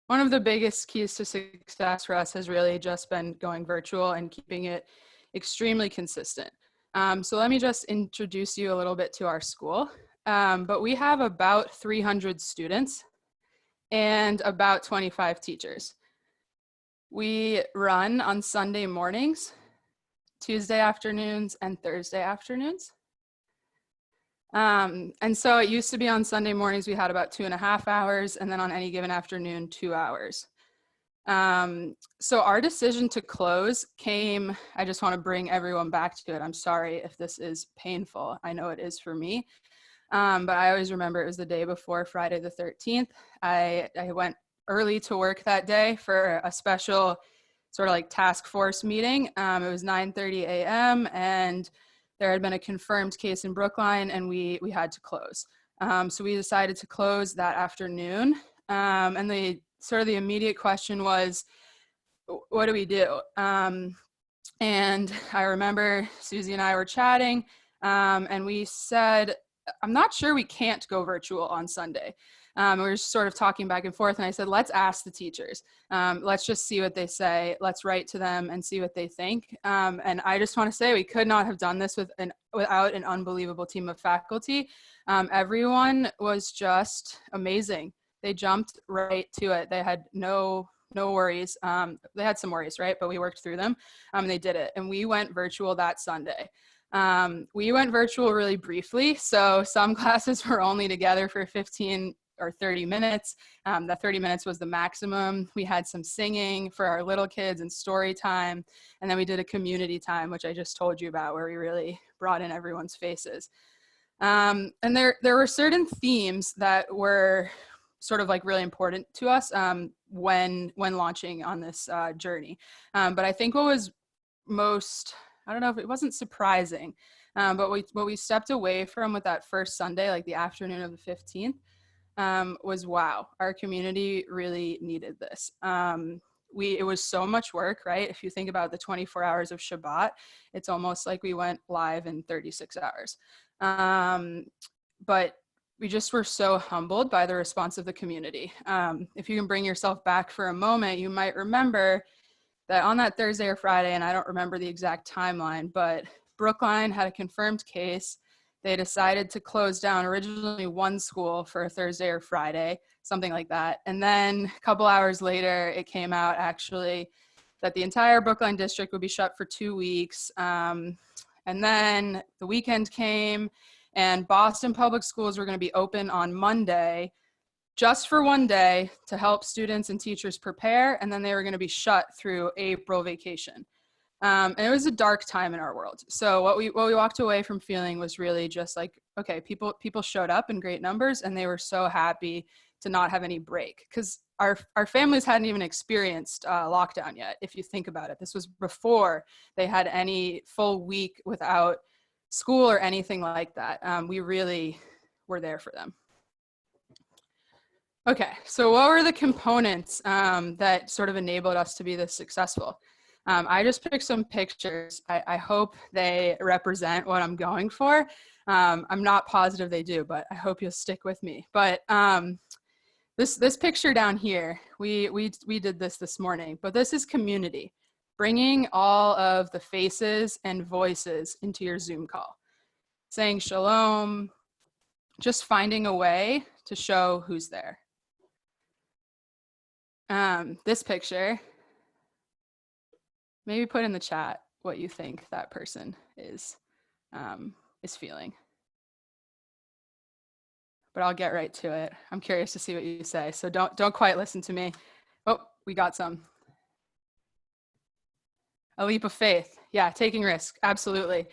one of the biggest keys to success for us has really just been going virtual and keeping it extremely consistent. So let me just introduce you a little bit to our school. But we have about 300 students and about 25 teachers. We run on Sunday mornings, Tuesday afternoons, and Thursday afternoons. And so it used to be on Sunday mornings, we had about 2.5 hours, and then on any given afternoon, 2 hours. So our decision to close came, I just want to bring everyone back to it. I'm sorry if this is painful. I know it is for me. But I always remember it was the day before Friday the 13th. I went early to work that day for a special sort of like task force meeting. It was 9:30 a.m. and there had been a confirmed case in Brookline, and we had to close. So we decided to close that afternoon. And the immediate question was, what do we do? And I remember Susie and I were chatting, and we said, I'm not sure we can't go virtual on Sunday. We were just sort of talking back and forth, and I said, let's ask the teachers. Let's just see what they say. Let's write to them and see what they think. And I just want to say we could not have done this without an unbelievable team of faculty. Everyone was just amazing. They jumped right to it. They had no worries. They had some worries, right? But we worked through them, and they did it. And we went virtual that Sunday. We went virtual really briefly. So some classes were only together for 15 or 30 minutes. That 30 minutes was the maximum. We had some singing for our little kids and story time. And then we did a community time, which I just told you about, where we really brought in everyone's faces. And there were certain themes that were sort of like really important to us when launching on this journey. But I think what was most, I don't know if it wasn't surprising, but what we stepped away from with that first Sunday, like the afternoon of the 15th, was wow, our community really needed this. It was so much work, right? If you think about the 24 hours of Shabbat, it's almost like we went live in 36 hours. But we just were so humbled by the response of the community. If you can bring yourself back for a moment, you might remember that on that Thursday or Friday, and I don't remember the exact timeline, but Brookline had a confirmed case. They decided to close down originally one school for a Thursday or Friday, something like that. And then a couple hours later, it came out actually that the entire Brookline district would be shut for 2 weeks. And then the weekend came, and Boston Public Schools were going to be open on Monday, just for one day to help students and teachers prepare. And then they were going to be shut through April vacation. And it was a dark time in our world. So what we walked away from feeling was really just like okay, people showed up in great numbers and they were so happy to not have any break, because our families hadn't even experienced lockdown yet. If you think about it, this was before they had any full week without school or anything like that. We really were there for them. Okay, so what were the components that sort of enabled us to be this successful? I just picked some pictures. I hope they represent what I'm going for. I'm not positive they do, but I hope you'll stick with me. But this picture down here, we did this morning, but this is community, bringing all of the faces and voices into your Zoom call, saying shalom, just finding a way to show who's there. This picture, maybe put in the chat what you think that person is feeling. But I'll get right to it. I'm curious to see what you say, so don't quite listen to me. Oh, we got some. A leap of faith. Yeah, taking risk, absolutely.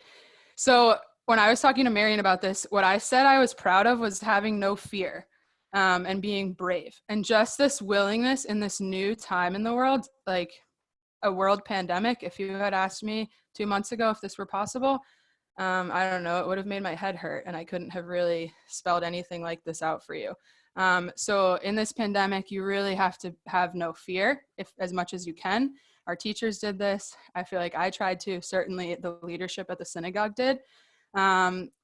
So when I was talking to Marion about this, what I said I was proud of was having no fear and being brave. And just this willingness in this new time in the world, like a world pandemic. If you had asked me 2 months ago if this were possible, I don't know, it would have made my head hurt, and I couldn't have really spelled anything like this out for you. So in this pandemic, you really have to have no fear, if as much as you can. Our teachers did this. I feel like I tried to. Certainly the leadership at the synagogue did.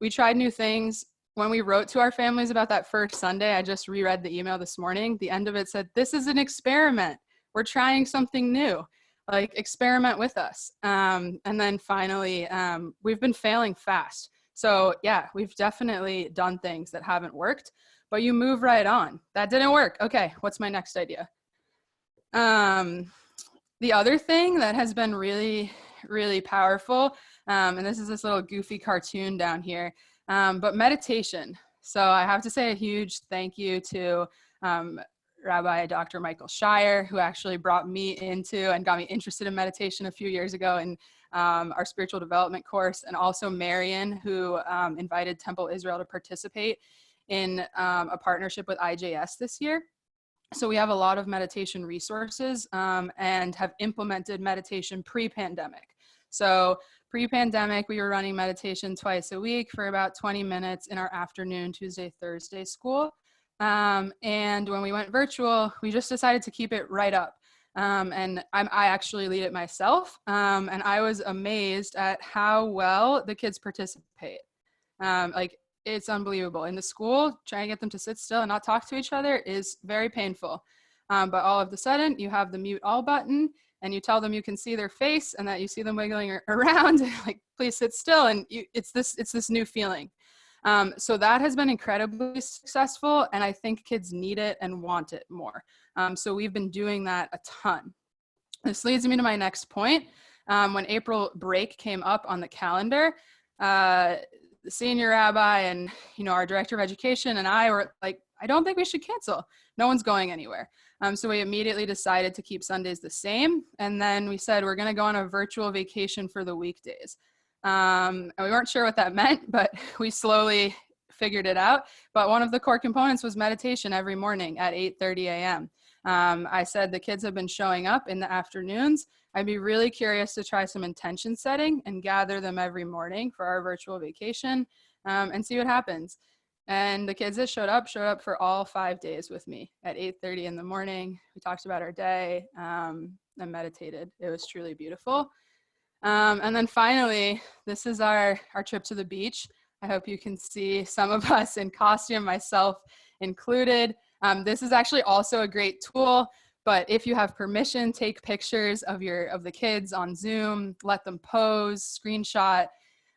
We tried new things. When we wrote to our families about that first Sunday, I just reread the email this morning. The end of it said, "This is an experiment. We're trying something new. Like, experiment with us." And then finally, we've been failing fast. So yeah, we've definitely done things that haven't worked, but you move right on. That didn't work. Okay, what's my next idea? The other thing that has been really, really powerful, and this is this little goofy cartoon down here, but meditation. So I have to say a huge thank you to Rabbi Dr. Michael Shire, who actually brought me into and got me interested in meditation a few years ago in our spiritual development course, and also Marion, who invited Temple Israel to participate in a partnership with IJS this year. So we have a lot of meditation resources and have implemented meditation pre-pandemic. So pre-pandemic, we were running meditation twice a week for about 20 minutes in our afternoon, Tuesday, Thursday school. And when we went virtual, we just decided to keep it right up. And I actually lead it myself. And I was amazed at how well the kids participate. Like, it's unbelievable. In the school, trying to get them to sit still and not talk to each other is very painful. But all of a sudden, you have the mute all button, and you tell them you can see their face and that you see them wiggling around, like, please sit still. And it's this new feeling. So that has been incredibly successful, and I think kids need it and want it more. So we've been doing that a ton. This leads me to my next point. When April break came up on the calendar, the senior rabbi and our director of education and I were like, I don't think we should cancel. No one's going anywhere. So we immediately decided to keep Sundays the same. And then we said, we're going to go on a virtual vacation for the weekdays. And we weren't sure what that meant, but we slowly figured it out. But one of the core components was meditation every morning at 8:30 a.m. I said the kids have been showing up in the afternoons. I'd be really curious to try some intention setting and gather them every morning for our virtual vacation and see what happens. And the kids that showed up for all 5 days with me at 8:30 in the morning. We talked about our day and meditated. It was truly beautiful. And then finally, this is our trip to the beach. I hope you can see some of us in costume, myself included. This is actually also a great tool, but if you have permission, take pictures of the kids on Zoom, let them pose, screenshot.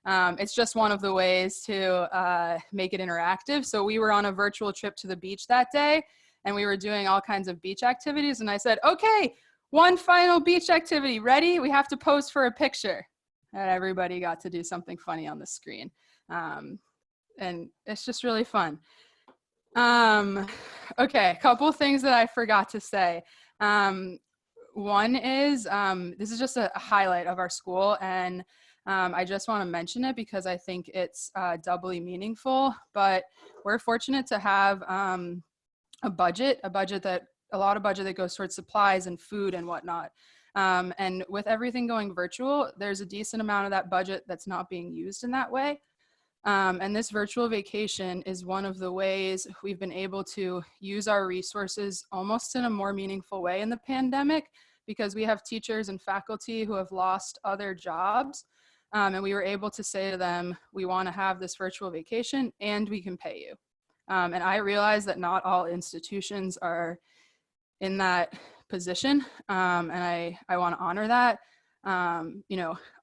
It's just one of the ways to make it interactive. So we were on a virtual trip to the beach that day, and we were doing all kinds of beach activities. And I said, okay, one final beach activity. Ready? We have to pose for a picture. And everybody got to do something funny on the screen. And it's just really fun. Okay, a couple things that I forgot to say. One is, this is just a highlight of our school, and I just want to mention it because I think it's doubly meaningful, but we're fortunate to have a budget that goes towards supplies and food and whatnot. And with everything going virtual, there's a decent amount of that budget that's not being used in that way. And this virtual vacation is one of the ways we've been able to use our resources almost in a more meaningful way in the pandemic, because we have teachers and faculty who have lost other jobs. And we were able to say to them, we want to have this virtual vacation and we can pay you. And I realize that not all institutions are in that position. And I want to honor that,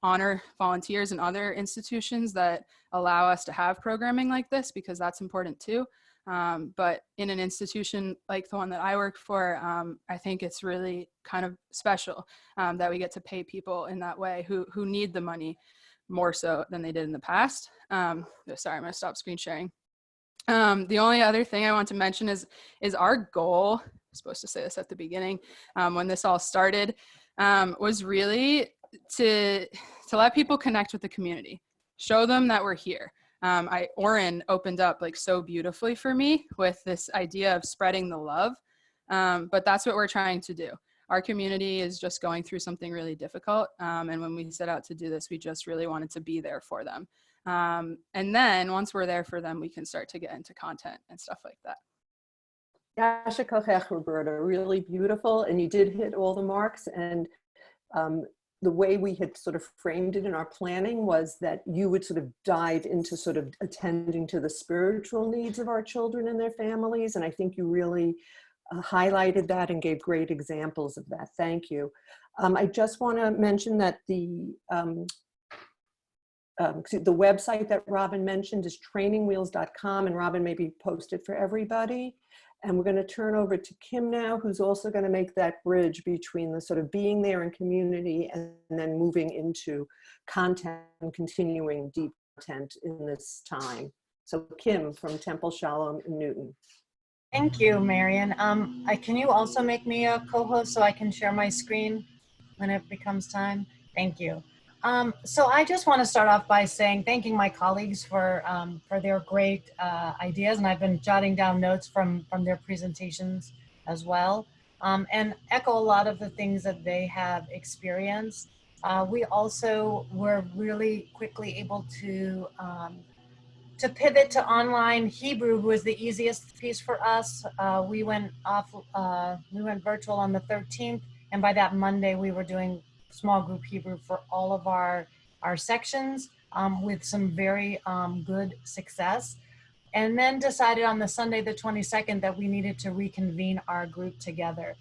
honor volunteers and other institutions that allow us to have programming like this, because that's important too. But in an institution like the one that I work for, I think it's really kind of special that we get to pay people in that way who need the money more so than they did in the past. Sorry, I'm gonna stop screen sharing. The only other thing I want to mention is our goal, I'm supposed to say this at the beginning, when this all started, was really to let people connect with the community, show them that we're here. Oren opened up like so beautifully for me with this idea of spreading the love, but that's what we're trying to do. Our community is just going through something really difficult, and when we set out to do this, we just really wanted to be there for them. And then once we're there for them, we can start to get into content and stuff like that. Yasha kochech, Roberta, really beautiful, and you did hit all the marks. And the way we had sort of framed it in our planning was that you would sort of dive into sort of attending to the spiritual needs of our children and their families. And I think you really highlighted that and gave great examples of that. Thank you. I just want to mention that the website that Robin mentioned is trainingwheels.com, and Robin maybe post it for everybody. And we're going to turn over to Kim now, who's also going to make that bridge between the sort of being there in community and then moving into content and continuing deep content in this time. So Kim from Temple Shalom in Newton. Thank you, Marian. Can you also make me a co-host so I can share my screen when it becomes time? Thank you. So I just want to start off by thanking my colleagues for their great ideas, and I've been jotting down notes from their presentations as well, and echo a lot of the things that they have experienced. We also were really quickly able to pivot to online Hebrew, was the easiest piece for us. We went virtual on the 13th, and by that Monday we were doing small group Hebrew for all of our sections with some very good success. And then decided on the Sunday, the 22nd, that we needed to reconvene our group together.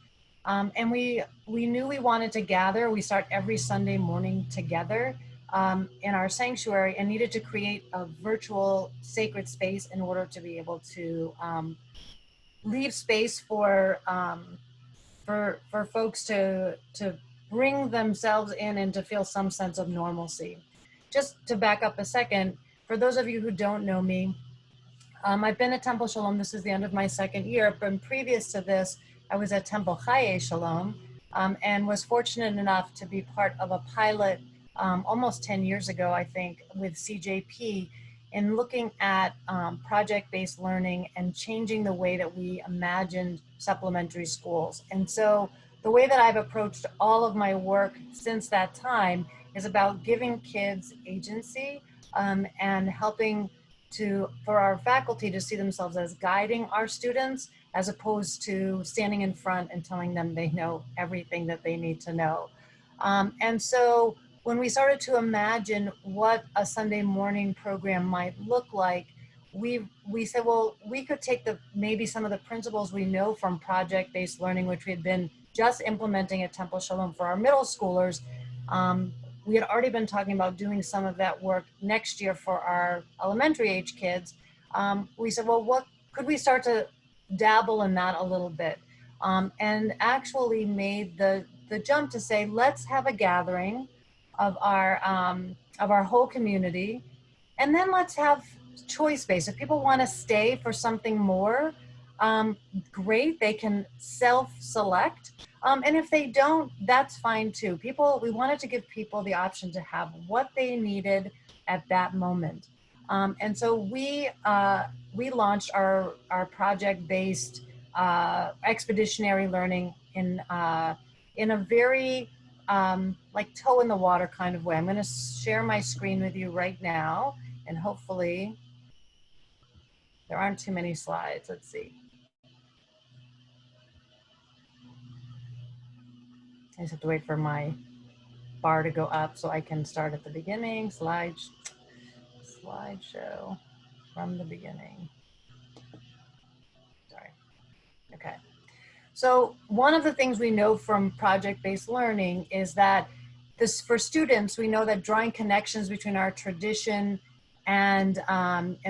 And we knew we wanted to gather. We start every Sunday morning together in our sanctuary, and needed to create a virtual sacred space in order to be able to leave space for folks to bring themselves in and to feel some sense of normalcy. Just to back up a second, for those of you who don't know me, I've been at Temple Shalom. This is the end of my second year, but previous to this, I was at Temple Chaye Shalom, and was fortunate enough to be part of a pilot almost 10 years ago, I think, with CJP, in looking at project-based learning and changing the way that we imagined supplementary schools. And so the way that I've approached all of my work since that time is about giving kids agency and helping for our faculty to see themselves as guiding our students, as opposed to standing in front and telling them they know everything that they need to know. And so when we started to imagine what a Sunday morning program might look like, we said, well, we could take maybe some of the principles we know from project-based learning, which we had been just implementing at Temple Shalom for our middle schoolers. We had already been talking about doing some of that work next year for our elementary age kids. We said, well, what could we start to dabble in that a little bit? And actually made the jump to say, let's have a gathering of our whole community, and then let's have choice-based. If people want to stay for something more, great, they can self-select. And if they don't, that's fine too. We wanted to give people the option to have what they needed at that moment. And so we launched our project-based expeditionary learning in a very like toe in the water kind of way. I'm going to share my screen with you right now, and hopefully there aren't too many slides. Let's see. I just have to wait for my bar to go up so I can start at the beginning. Slideshow from the beginning. Sorry. Okay. So one of the things we know from project-based learning is that for students, we know that drawing connections between our tradition and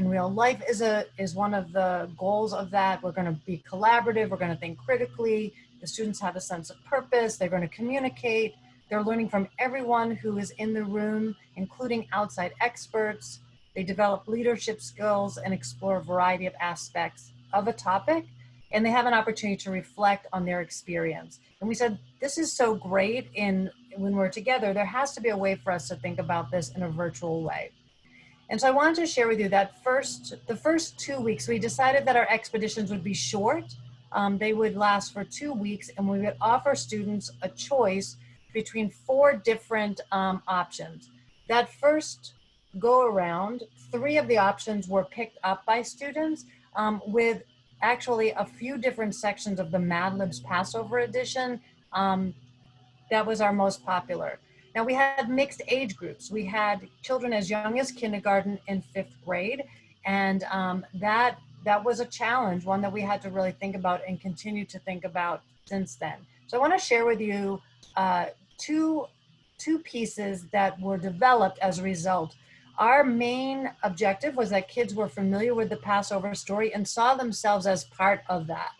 real life is one of the goals of that. We're going to be collaborative. We're going to think critically. The students have a sense of purpose. They're going to communicate. They're learning from everyone who is in the room, including outside experts. They develop leadership skills and explore a variety of aspects of a topic. And they have an opportunity to reflect on their experience. And we said, this is so great when we're together, there has to be a way for us to think about this in a virtual way. And so I wanted to share with you that the first 2 weeks, we decided that our expeditions would be short. They would last for 2 weeks, and we would offer students a choice between 4 different options. That first go around, 3 of the options were picked up by students with actually a few different sections of the Mad Libs Passover edition. That was our most popular. Now we had mixed age groups. We had children as young as kindergarten and 5th grade. And that was a challenge, one that we had to really think about and continue to think about since then. So I want to share with you two pieces that were developed as a result. Our main objective was that kids were familiar with the Passover story and saw themselves as part of that.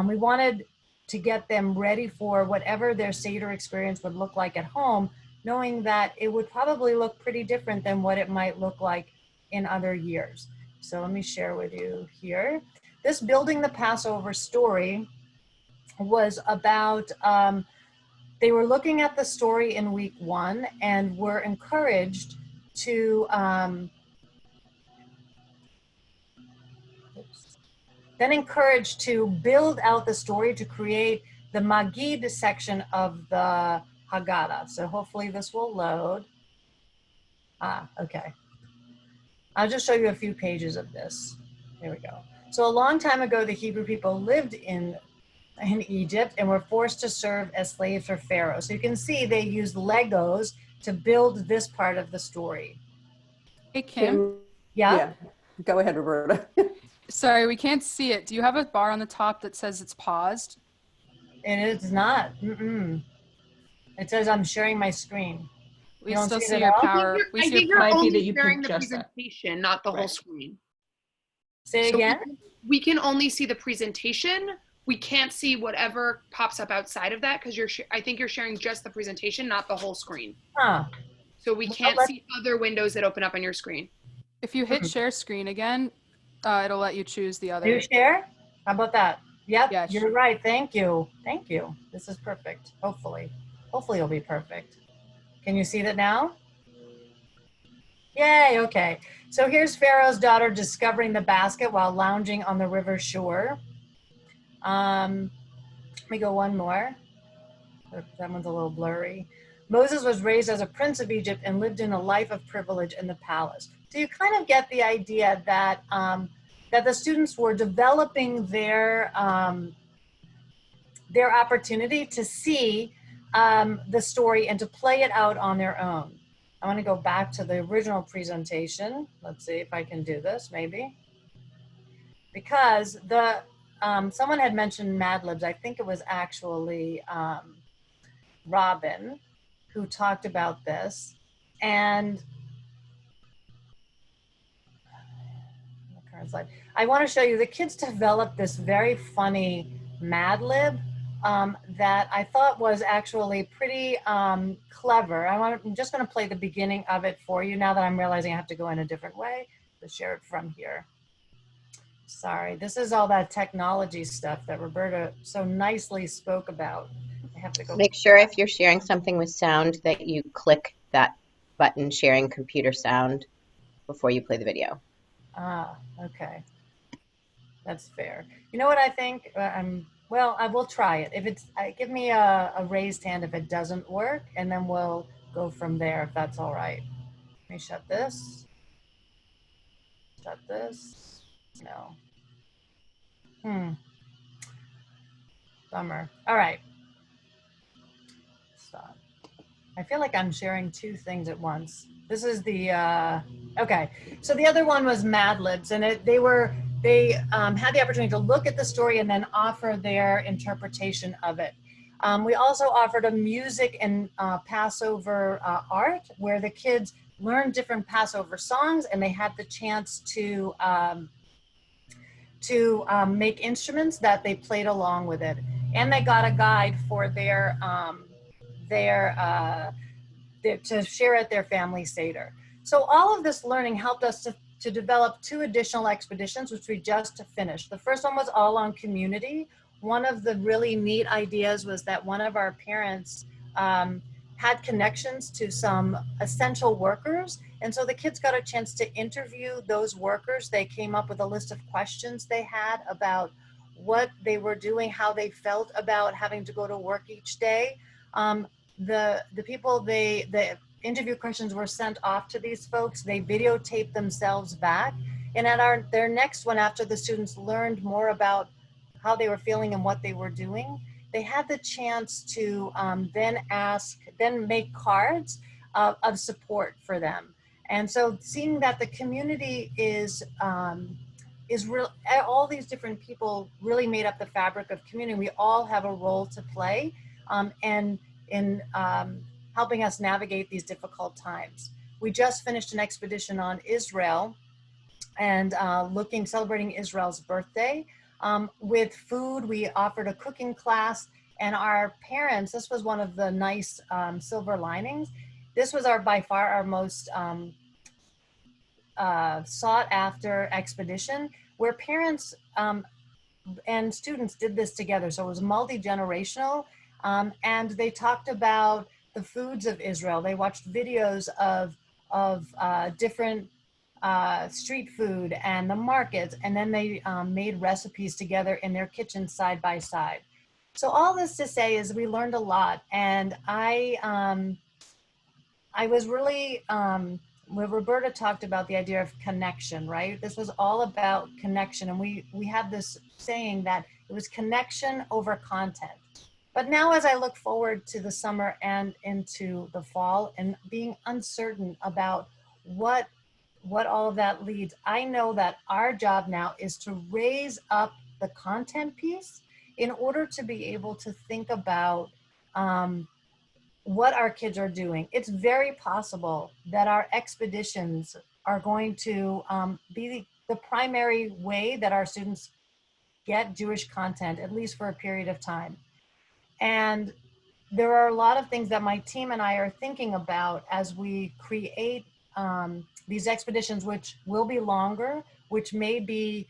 We wanted to get them ready for whatever their Seder experience would look like at home, knowing that it would probably look pretty different than what it might look like in other years. So let me share with you here. This Building the Passover story was about, they were looking at the story in week 1 and were encouraged to build out the story to create the Magid section of the Haggadah. So hopefully this will load. Okay. I'll just show you a few pages of this. There we go. So a long time ago, the Hebrew people lived in Egypt and were forced to serve as slaves for Pharaoh. So you can see they used Legos to build this part of the story. Hey, Kim. Yeah? Go ahead, Roberta. Sorry, we can't see it. Do you have a bar on the top that says it's paused? It is not. It says I'm sharing my screen. We still see your power. I think you're only sharing the presentation, not the whole screen. Say again? We can only see the presentation. We can't see whatever pops up outside of that because I think you're sharing just the presentation, not the whole screen. So we can't see other windows that open up on your screen. If you hit share screen again, it'll let you choose the other. Do you share? How about that? Yep, yeah, you're right. Thank you. Thank you. This is perfect. Hopefully it'll be perfect. Can you see that now? Yay, okay. So here's Pharaoh's daughter discovering the basket while lounging on the river shore. Let me go one more. That one's a little blurry. Moses was raised as a prince of Egypt and lived in a life of privilege in the palace. So you kind of get the idea that that the students were developing their opportunity to see the story and to play it out on their own. I want to go back to the original presentation. Let's see if I can do this, maybe. Because someone had mentioned Mad Libs. I think it was actually Robin who talked about this. And the current slide. I want to show you the kids developed this very funny Mad Lib that I thought was actually pretty clever. I'm just going to play the beginning of it for you now that I'm realizing I have to go in a different way to share it from here. Sorry, this is all that technology stuff that Roberta so nicely spoke about. I have to go. Make sure if you're sharing something with sound that you click that button, sharing computer sound, before you play the video. Ah, okay. That's fair. You know what I think? Well, I will try it. If it's, give me a raised hand if it doesn't work, and then we'll go from there if that's all right. Let me shut this. Shut this. No. Bummer. All right. Stop. I feel like I'm sharing two things at once. This is the, okay. So the other one was Mad Libs, and they had the opportunity to look at the story and then offer their interpretation of it. We also offered a music and Passover art where the kids learned different Passover songs, and they had the chance to make instruments that they played along with it. And they got a guide for to share at their family Seder. So all of this learning helped us to develop 2 additional expeditions, which we just finished. The first one was all on community. One of the really neat ideas was that one of our parents had connections to some essential workers. And so the kids got a chance to interview those workers. They came up with a list of questions they had about what they were doing, how they felt about having to go to work each day. The interview questions were sent off to these folks. They videotaped themselves back. And at their next one, after the students learned more about how they were feeling and what they were doing, they had the chance to then make cards of support for them. And so seeing that the community is real, all these different people really made up the fabric of community. We all have a role to play and in helping us navigate these difficult times. We just finished an expedition on Israel and celebrating Israel's birthday. With food, we offered a cooking class, and our parents, this was one of the nice silver linings. This was by far our most sought after expedition, where parents and students did this together. So it was multi-generational, and they talked about the foods of Israel. They watched videos of different street food and the markets, and then they made recipes together in their kitchens side by side. So all this to say is we learned a lot, and I was really, when Roberta talked about the idea of connection, right? This was all about connection, and we had this saying that it was connection over content. But now as I look forward to the summer and into the fall and being uncertain about what all of that leads, I know that our job now is to raise up the content piece in order to be able to think about what our kids are doing. It's very possible that our expeditions are going to be the primary way that our students get Jewish content, at least for a period of time. And there are a lot of things that my team and I are thinking about as we create these expeditions, which will be longer, which may be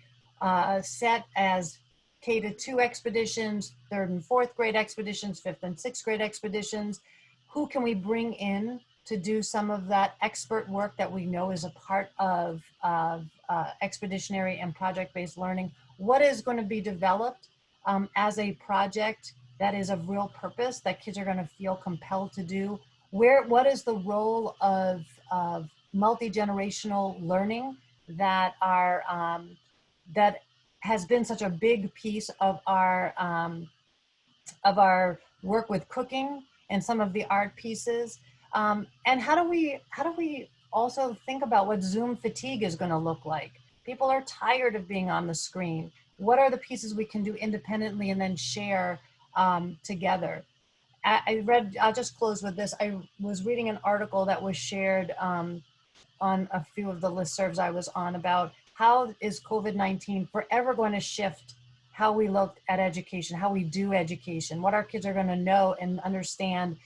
set as K-2 expeditions, 3rd and 4th grade expeditions, 5th and 6th grade expeditions. Who can we bring in to do some of that expert work that we know is a part of expeditionary and project-based learning? What is going to be developed as a project that is of real purpose, that kids are going to feel compelled to do? What is the role of multi-generational learning that has been such a big piece of our work with cooking and some of the art pieces? And how do we also think about what Zoom fatigue is going to look like? People are tired of being on the screen. What are the pieces we can do independently and then share together? I'll just close with this. I was reading an article that was shared on a few of the listservs I was on about how is COVID-19 forever going to shift how we look at education, how we do education, what our kids are going to know and understand.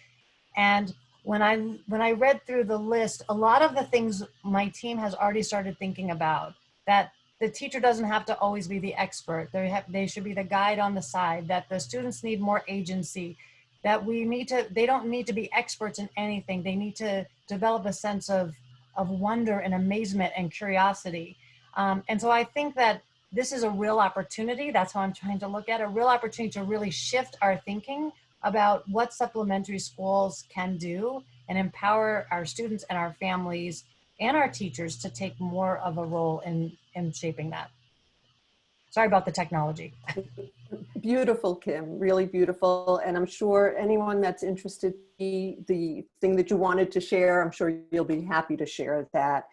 And when I read through the list, a lot of the things my team has already started thinking about, that the teacher doesn't have to always be the expert. They should be the guide on the side, that the students need more agency, that they don't need to be experts in anything. They need to develop a sense of wonder and amazement and curiosity. And so I think that this is a real opportunity. That's how I'm trying to look at it, a real opportunity to really shift our thinking about what supplementary schools can do and empower our students and our families and our teachers to take more of a role in shaping that. Sorry about the technology. Beautiful, Kim, really beautiful. And I'm sure anyone that's interested in the thing that you wanted to share, I'm sure you'll be happy to share that.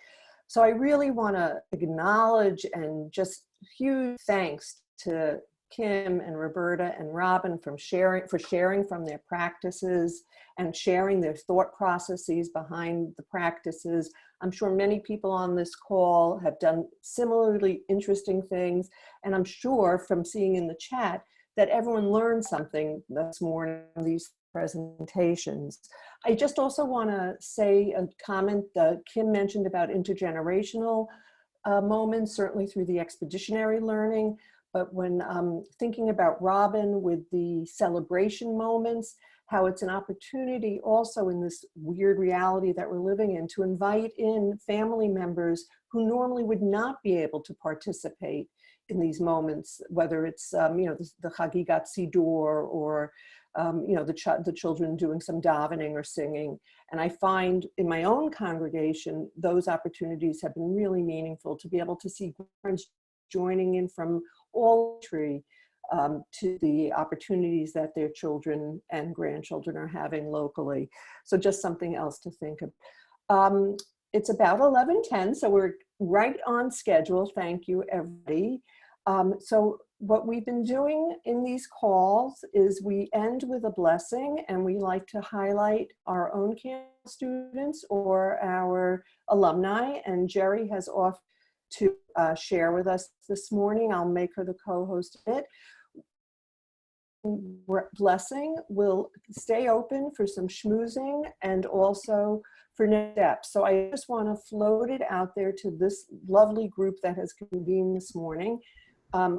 So I really want to acknowledge and just huge thanks to Kim and Roberta and Robin for sharing from their practices and sharing their thought processes behind the practices. I'm sure many people on this call have done similarly interesting things, and I'm sure from seeing in the chat that everyone learned something this morning from these presentations. I just also want to say a comment that Kim mentioned about intergenerational moments, certainly through the expeditionary learning. But when thinking about Robin with the celebration moments, how it's an opportunity also in this weird reality that we're living in to invite in family members who normally would not be able to participate in these moments, whether it's the Chagigat Sidur or the children doing some davening or singing. And I find in my own congregation, those opportunities have been really meaningful to be able to see parents joining in from all tree to the opportunities that their children and grandchildren are having locally. So just something else to think of. It's about 11:10, so we're right on schedule. Thank you, everybody. So what we've been doing in these calls is we end with a blessing, and we like to highlight our own campus students or our alumni, and Jerry has offered to share with us this morning. I'll make her the co-host of it. Blessing will stay open for some schmoozing and also for next steps. So I just want to float it out there to this lovely group that has convened this morning.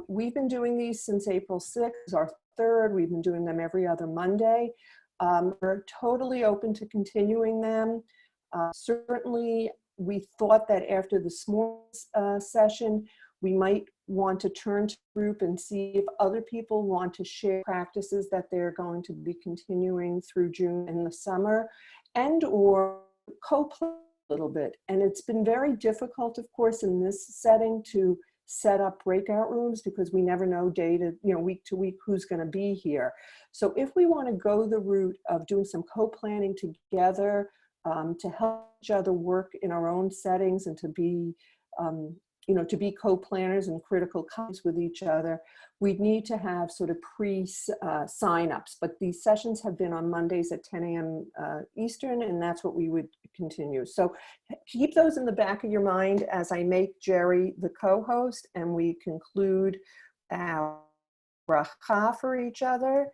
We've been doing these since April 6th, our third. We've been doing them every other Monday. We're totally open to continuing them. Certainly, we thought that after this morning's session, we might want to turn to the group and see if other people want to share practices that they're going to be continuing through June and the summer, and or co-play a little bit. And it's been very difficult, of course, in this setting to set up breakout rooms because we never know week to week who's going to be here. So if we want to go the route of doing some co-planning together to help each other work in our own settings and to be co-planners and critical comments with each other, we need to have sort of pre-sign-ups. But these sessions have been on Mondays at 10 a.m. Eastern, and that's what we would continue. So keep those in the back of your mind as I make Jerry the co-host, and we conclude our bracha for each other.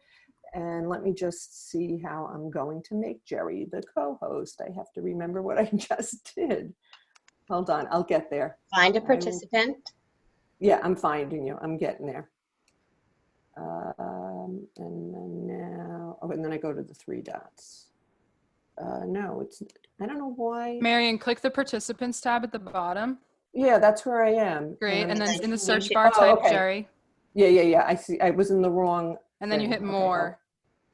And let me just see how I'm going to make Jerry the co-host. I have to remember what I just did. Hold on, I'll get there. Find a participant. Yeah, I'm finding you. I'm getting there. And then now, and then I go to the three dots. No, I don't know why. Marion, click the participants tab at the bottom. Yeah, that's where I am. Great, and then in the search bar, type Jerry. Yeah, I see. I was in the wrong And then you hit more.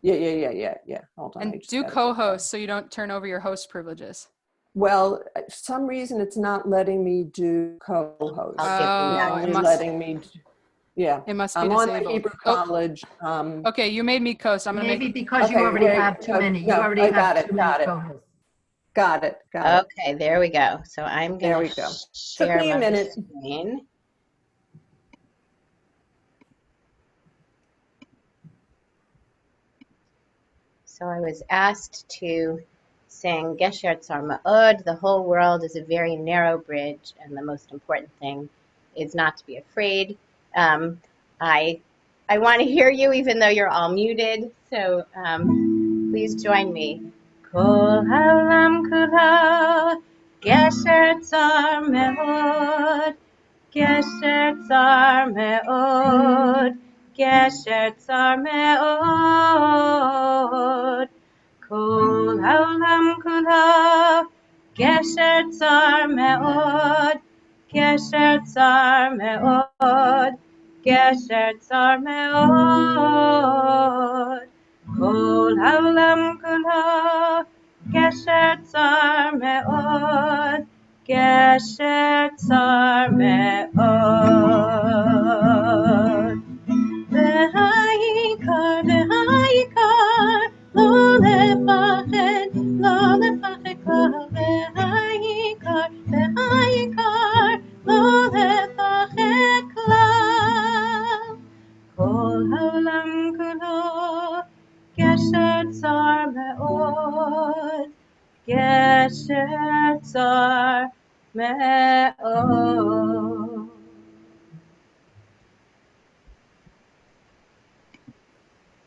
Yeah. Hold on. And do co-host so you don't turn over your host privileges. Well, for some reason it's not letting me do co-host. It must be I'm disabled. on the Hebrew College. Okay, you made me co-host. I'm gonna Maybe because you already have too many. You already have too many co-hosts. Got it. Okay, there we go. So I'm going to share Took me a minute. Screen. So I was asked to sing Gesher Tzar Ma'od, the whole world is a very narrow bridge, and the most important thing is not to be afraid. I want to hear you even though you're all muted, so please join me. Kol haolam kula Gesher Tzar Ma'od, גשר צר מאוד, גשר צר מאוד, כל העולם כולו, גשר צר מאוד, גשר צר מאוד, גשר צר מאוד, כל העולם כולו, גשר צר מאוד, גשר צר מאוד. והעיקר, והעיקר, לא לפחד, לא לפחד כלל, והעיקר, והעיקר, לא לפחד כלל. כל העולם כולו, גשר צר מאוד, גשר צר מאוד.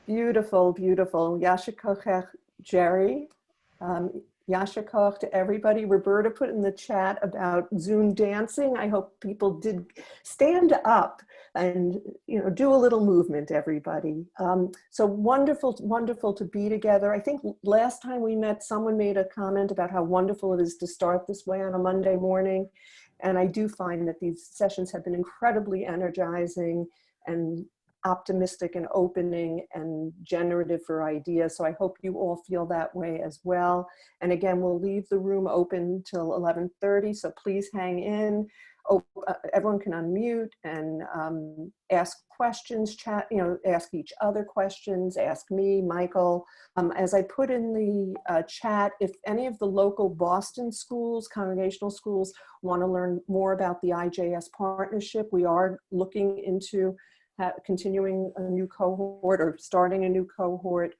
Beautiful, beautiful. Yasher kochech, Jerry. Yasher koch to everybody. Roberta put in the chat about Zoom dancing. I hope people did stand up and do a little movement, everybody. So wonderful, wonderful to be together. I think last time we met, someone made a comment about how wonderful it is to start this way on a Monday morning. And I do find that these sessions have been incredibly energizing and optimistic and opening and generative for ideas. So I hope you all feel that way as well. And again, we'll leave the room open till 11:30. So please hang in. Everyone can unmute and ask questions, chat, ask each other questions, ask me, Michael. As I put in the chat, if any of the local Boston schools, congregational schools, want to learn more about the IJS partnership, we are looking into continuing a new cohort or starting a new cohort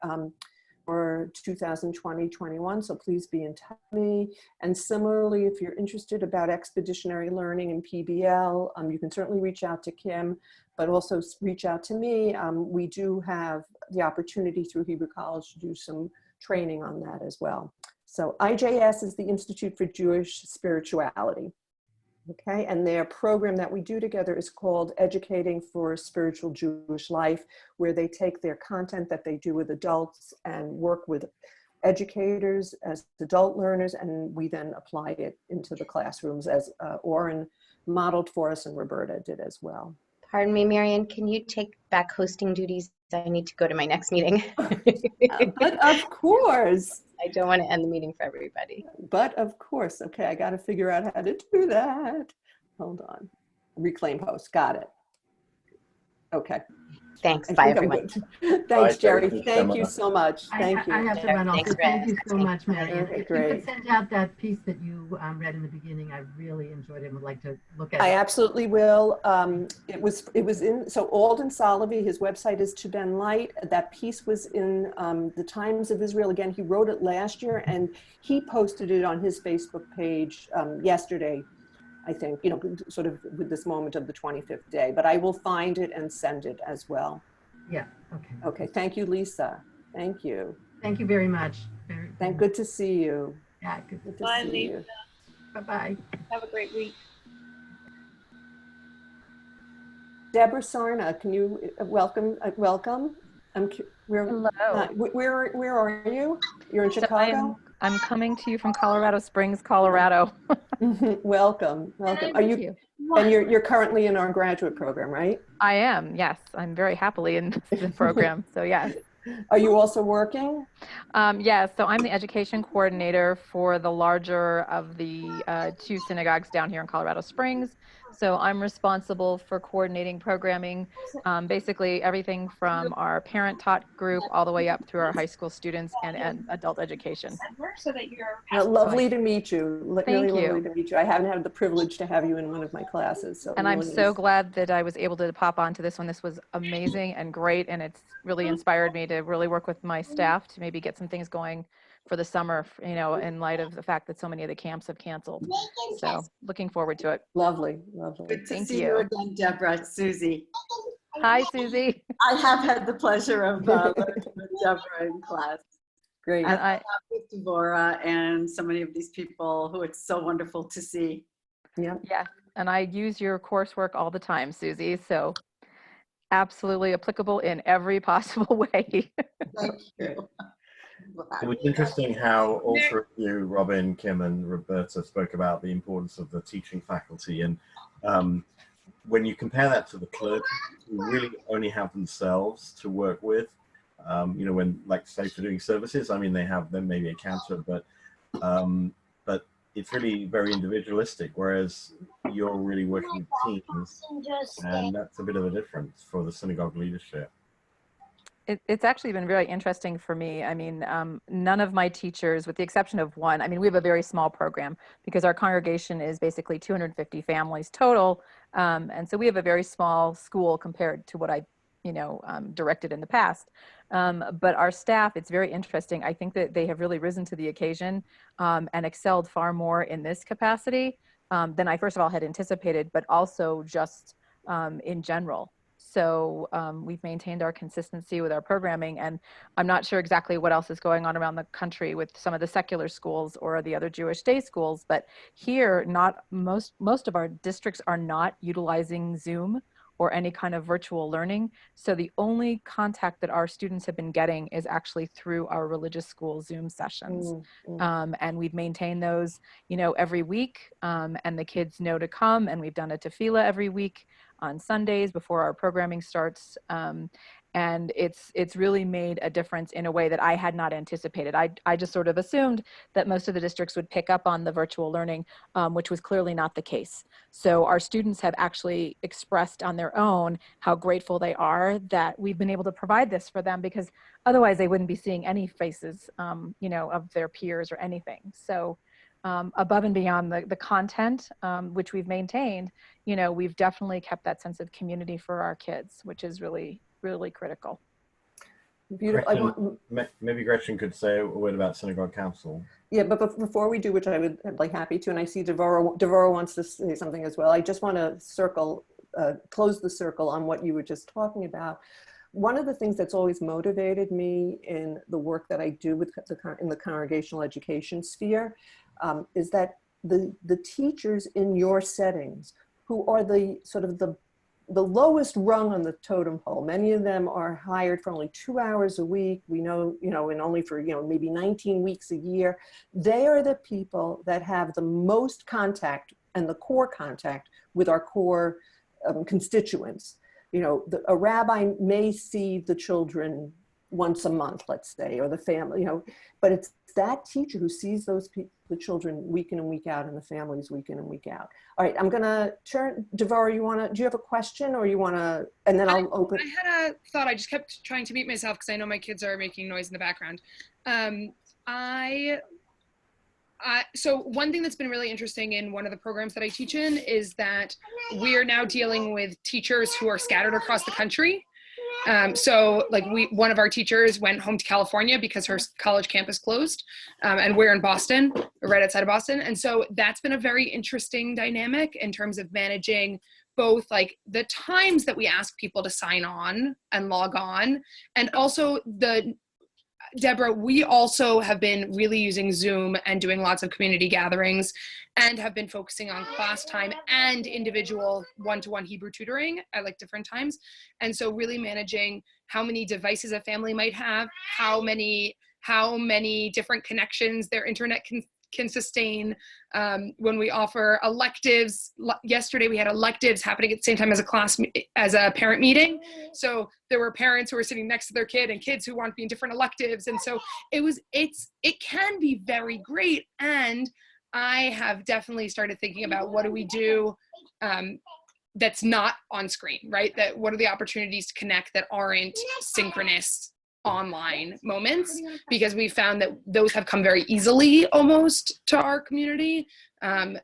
for 2020-21, so please be in touch with me. And similarly, if you're interested about expeditionary learning in PBL, you can certainly reach out to Kim, but also reach out to me. We do have the opportunity through Hebrew College to do some training on that as well. So IJS is the Institute for Jewish Spirituality. Okay, and their program that we do together is called Educating for a Spiritual Jewish Life, where they take their content that they do with adults and work with educators as adult learners, and we then apply it into the classrooms as Oren modeled for us and Roberta did as well. Pardon me, Marian, can you take back hosting duties? I need to go to my next meeting. But of course. I don't want to end the meeting for everybody. But of course. Okay, I got to figure out how to do that. Hold on. Reclaim host. Got it. Okay. Thanks. Bye, everyone. Thanks, Jerry. Thank you so much. Thank you. I have to run off. Thank you so much, Marian. Okay, if great. you could send out that piece that you read in the beginning, I really enjoyed it and would like to look at it. I absolutely will. It was in, so Alden Solovey, his website is To Ben Light. That piece was in the Times of Israel. Again, he wrote it last year and he posted it on his Facebook page yesterday, I think, sort of with this moment of the 25th day, but I will find it and send it as well. Yeah, okay. Okay, thank you, Lisa. Thank you. Thank you very much. Good to see you. Yeah, good to Bye, see Lisa. you. Bye-bye. Have a great week. Deborah Sarna, can you welcome? Hello. Where are you? You're in Chicago? I'm coming to you from Colorado Springs, Colorado. Welcome. Are you? And you're currently in our graduate program, right? I am. Yes, I'm very happily in the program. So yes. Are you also working? Yes. So I'm the education coordinator for the larger of the two synagogues down here in Colorado Springs. So I'm responsible for coordinating programming, basically everything from our parent-taught group all the way up through our high school students and adult education. So that you're lovely to meet you. Thank you. Lovely to meet you. I haven't had the privilege to have you in one of my classes. So and I'm so glad that I was able to pop onto this one. This was amazing and great, and it's really inspired me to really work with my staff to maybe get some things going for the summer, in light of the fact that so many of the camps have canceled. So looking forward to it. Lovely. Good to see you again, Deborah. It's Susie. Hi, Susie. I have had the pleasure of learning with Deborah in class. Great. And I with Deborah and so many of these people who it's so wonderful to see. Yeah. and I use your coursework all the time, Susie. So absolutely applicable in every possible way. Thank you. It was interesting how all three of you, Robin, Kim, and Roberta, spoke about the importance of the teaching faculty. And when you compare that to the clergy, who really only have themselves to work with, when, like, say, for doing services, I mean, they have them maybe a counselor, but it's really very individualistic, whereas you're really working with teams, and that's a bit of a difference for the synagogue leadership. It's actually been really interesting for me. I mean, none of my teachers, with the exception of one, I mean, we have a very small program because our congregation is basically 250 families total. And so we have a very small school compared to what I, directed in the past. But our staff, it's very interesting. I think that they have really risen to the occasion and excelled far more in this capacity than I, first of all, had anticipated, but also just in general. So we've maintained our consistency with our programming, and I'm not sure exactly what else is going on around the country with some of the secular schools or the other Jewish day schools, but here, not most of our districts are not utilizing Zoom or any kind of virtual learning. So the only contact that our students have been getting is actually through our religious school Zoom sessions. And we've maintained those, every week, and the kids know to come, and we've done a tefillah every week on Sundays before our programming starts. And it's really made a difference in a way that I had not anticipated. I just sort of assumed that most of the districts would pick up on the virtual learning, which was clearly not the case. So our students have actually expressed on their own how grateful they are that we've been able to provide this for them, because otherwise they wouldn't be seeing any faces, of their peers or anything. So above and beyond the content, which we've maintained, we've definitely kept that sense of community for our kids, which is really, really critical. Beautiful. Maybe Gretchen could say a word about Synagogue Council. Yeah, but before we do, which I would like happy to, and I see Devorah wants to say something as well. I just want to close the circle on what you were just talking about. One of the things that's always motivated me in the work that I do in the congregational education sphere is that the teachers in your settings, who are the sort of the lowest rung on the totem pole, many of them are hired for only 2 hours a week. We know, and only for, maybe 19 weeks a year. They are the people that have the most contact and the core contact with our core constituents. A rabbi may see the children once a month, let's say, or the family, but it's that teacher who sees the children week in and week out, and the families week in and week out. All right, I'm gonna turn, Devorah, do you have a question, or you wanna, and then I'll open. I had a thought, I just kept trying to mute myself because I know my kids are making noise in the background. So one thing that's been really interesting in one of the programs that I teach in is that we are now dealing with teachers who are scattered across the country. So like one of our teachers went home to California because her college campus closed, and we're in Boston, right outside of Boston. And so that's been a very interesting dynamic in terms of managing both like the times that we ask people to sign on and log on, and also Deborah, we also have been really using Zoom and doing lots of community gatherings, and have been focusing on class time and individual one-to-one Hebrew tutoring at like different times. And so really managing how many devices a family might have, how many different connections their internet can sustain. When we offer electives, yesterday we had electives happening at the same time as a parent meeting. So there were parents who were sitting next to their kid and kids who want to be in different electives. And so it can be very great. And I have definitely started thinking about what do we do that's not on screen, right? What are the opportunities to connect that aren't synchronous online moments, because we found that those have come very easily almost to our community, and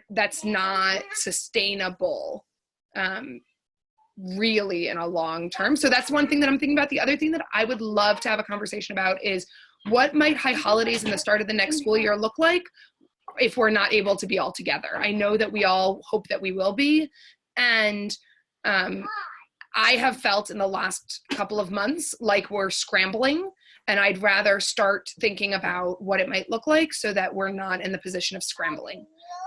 that's not sustainable really in a long term. So that's one thing that I'm thinking about. The other thing that I would love to have a conversation about is what might high holidays in the start of the next school year look like if we're not able to be all together. I know that we all hope that we will be, and I have felt in the last couple of months like we're scrambling And I'd rather start thinking about what it might look like so that we're not in the position of scrambling.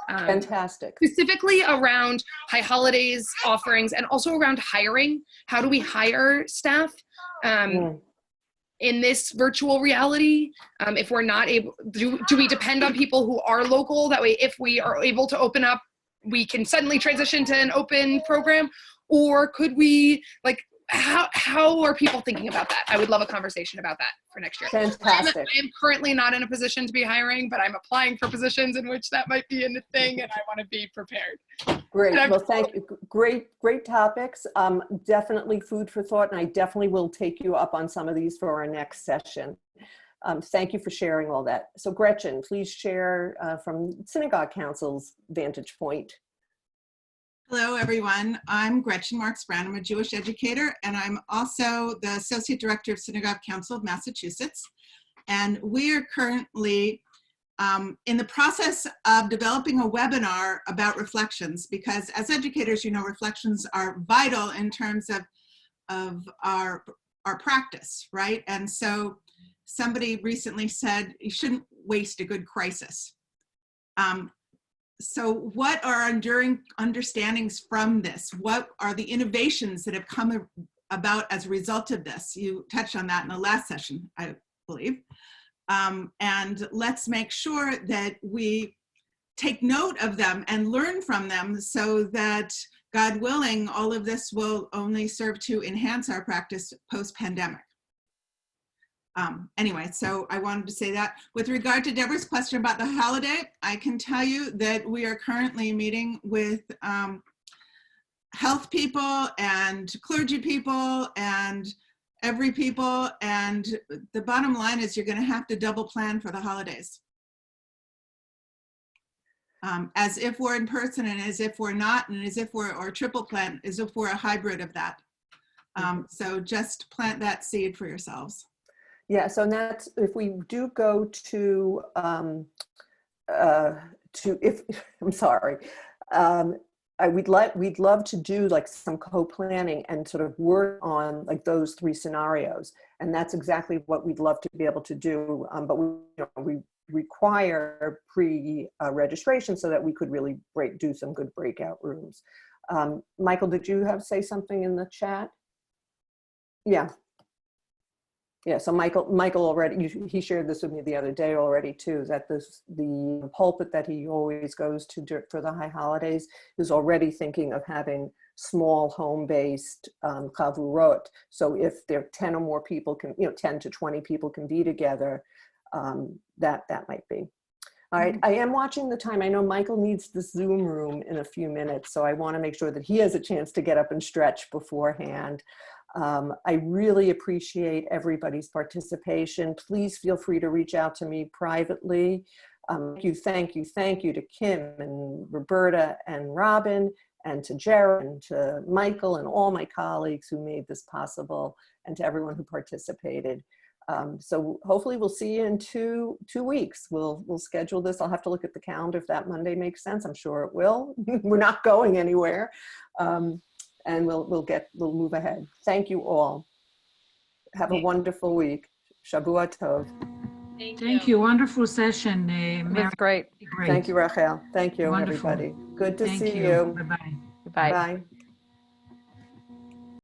Fantastic. Specifically around high holidays offerings and also around hiring. How do we hire staff in this virtual reality? If we're not able, do we depend on people who are local? That way, if we are able to open up, we can suddenly transition to an open program? Or could we, like, how are people thinking about that? I would love a conversation about that for next year. Fantastic. I am currently not in a position to be hiring, but I'm applying for positions in which that might be a thing, and I want to be prepared. Great. Well, thank you. Great topics. Definitely food for thought, and I definitely will take you up on some of these for our next session. Thank you for sharing all that. So Gretchen, please share from Synagogue Council's vantage point. Hello, everyone. I'm Gretchen Marks-Brown. I'm a Jewish educator, and I'm also the Associate Director of Synagogue Council of Massachusetts. And we are currently in the process of developing a webinar about reflections, because as educators, you know, reflections are vital in terms of our practice, right? And so somebody recently said, you shouldn't waste a good crisis. So what are our enduring understandings from this? What are the innovations that have come about as a result of this? You touched on that in the last session, I believe. And let's make sure that we take note of them and learn from them so that, God willing, all of this will only serve to enhance our practice post-pandemic. Anyway, so I wanted to say that. With regard to Deborah's question about the holiday, I can tell you that we are currently meeting with health people and clergy people and every people, and the bottom line is you're going to have to double plan for the holidays. As if we're in person and as if we're not, and as if we're, or triple plan, as if we're a hybrid of that. So just plant that seed for yourselves. Yeah, so that's, if we do go to I'm sorry, we'd love to do like some co-planning and sort of work on like those 3 scenarios. And that's exactly what we'd love to be able to do. But we require pre-registration so that we could really do some good breakout rooms. Michael, did you say something in the chat? Yeah. Yeah, so Michael already, he shared this with me the other day already too, that the pulpit that he always goes to for the high holidays is already thinking of having small home-based chavurot. So if there 10 or more people can, 10 to 20 people can be together, that might be. All right, I am watching the time. I know Michael needs the Zoom room in a few minutes, so I want to make sure that he has a chance to get up and stretch beforehand. I really appreciate everybody's participation. Please feel free to reach out to me privately. Thank you to Kim and Roberta and Robin, and to Jared and to Michael and all my colleagues who made this possible, and to everyone who participated. So hopefully we'll see you in two weeks. We'll schedule this. I'll have to look at the calendar if that Monday makes sense. I'm sure it will. We're not going anywhere. And we'll move ahead. Thank you all. Have a wonderful week. Shavua Tov. Thank you. Wonderful session. That's great. Thank you, Rachel. Thank you, Wonderful. everybody. Good to Thank see you. you. Bye-bye. Bye. Bye.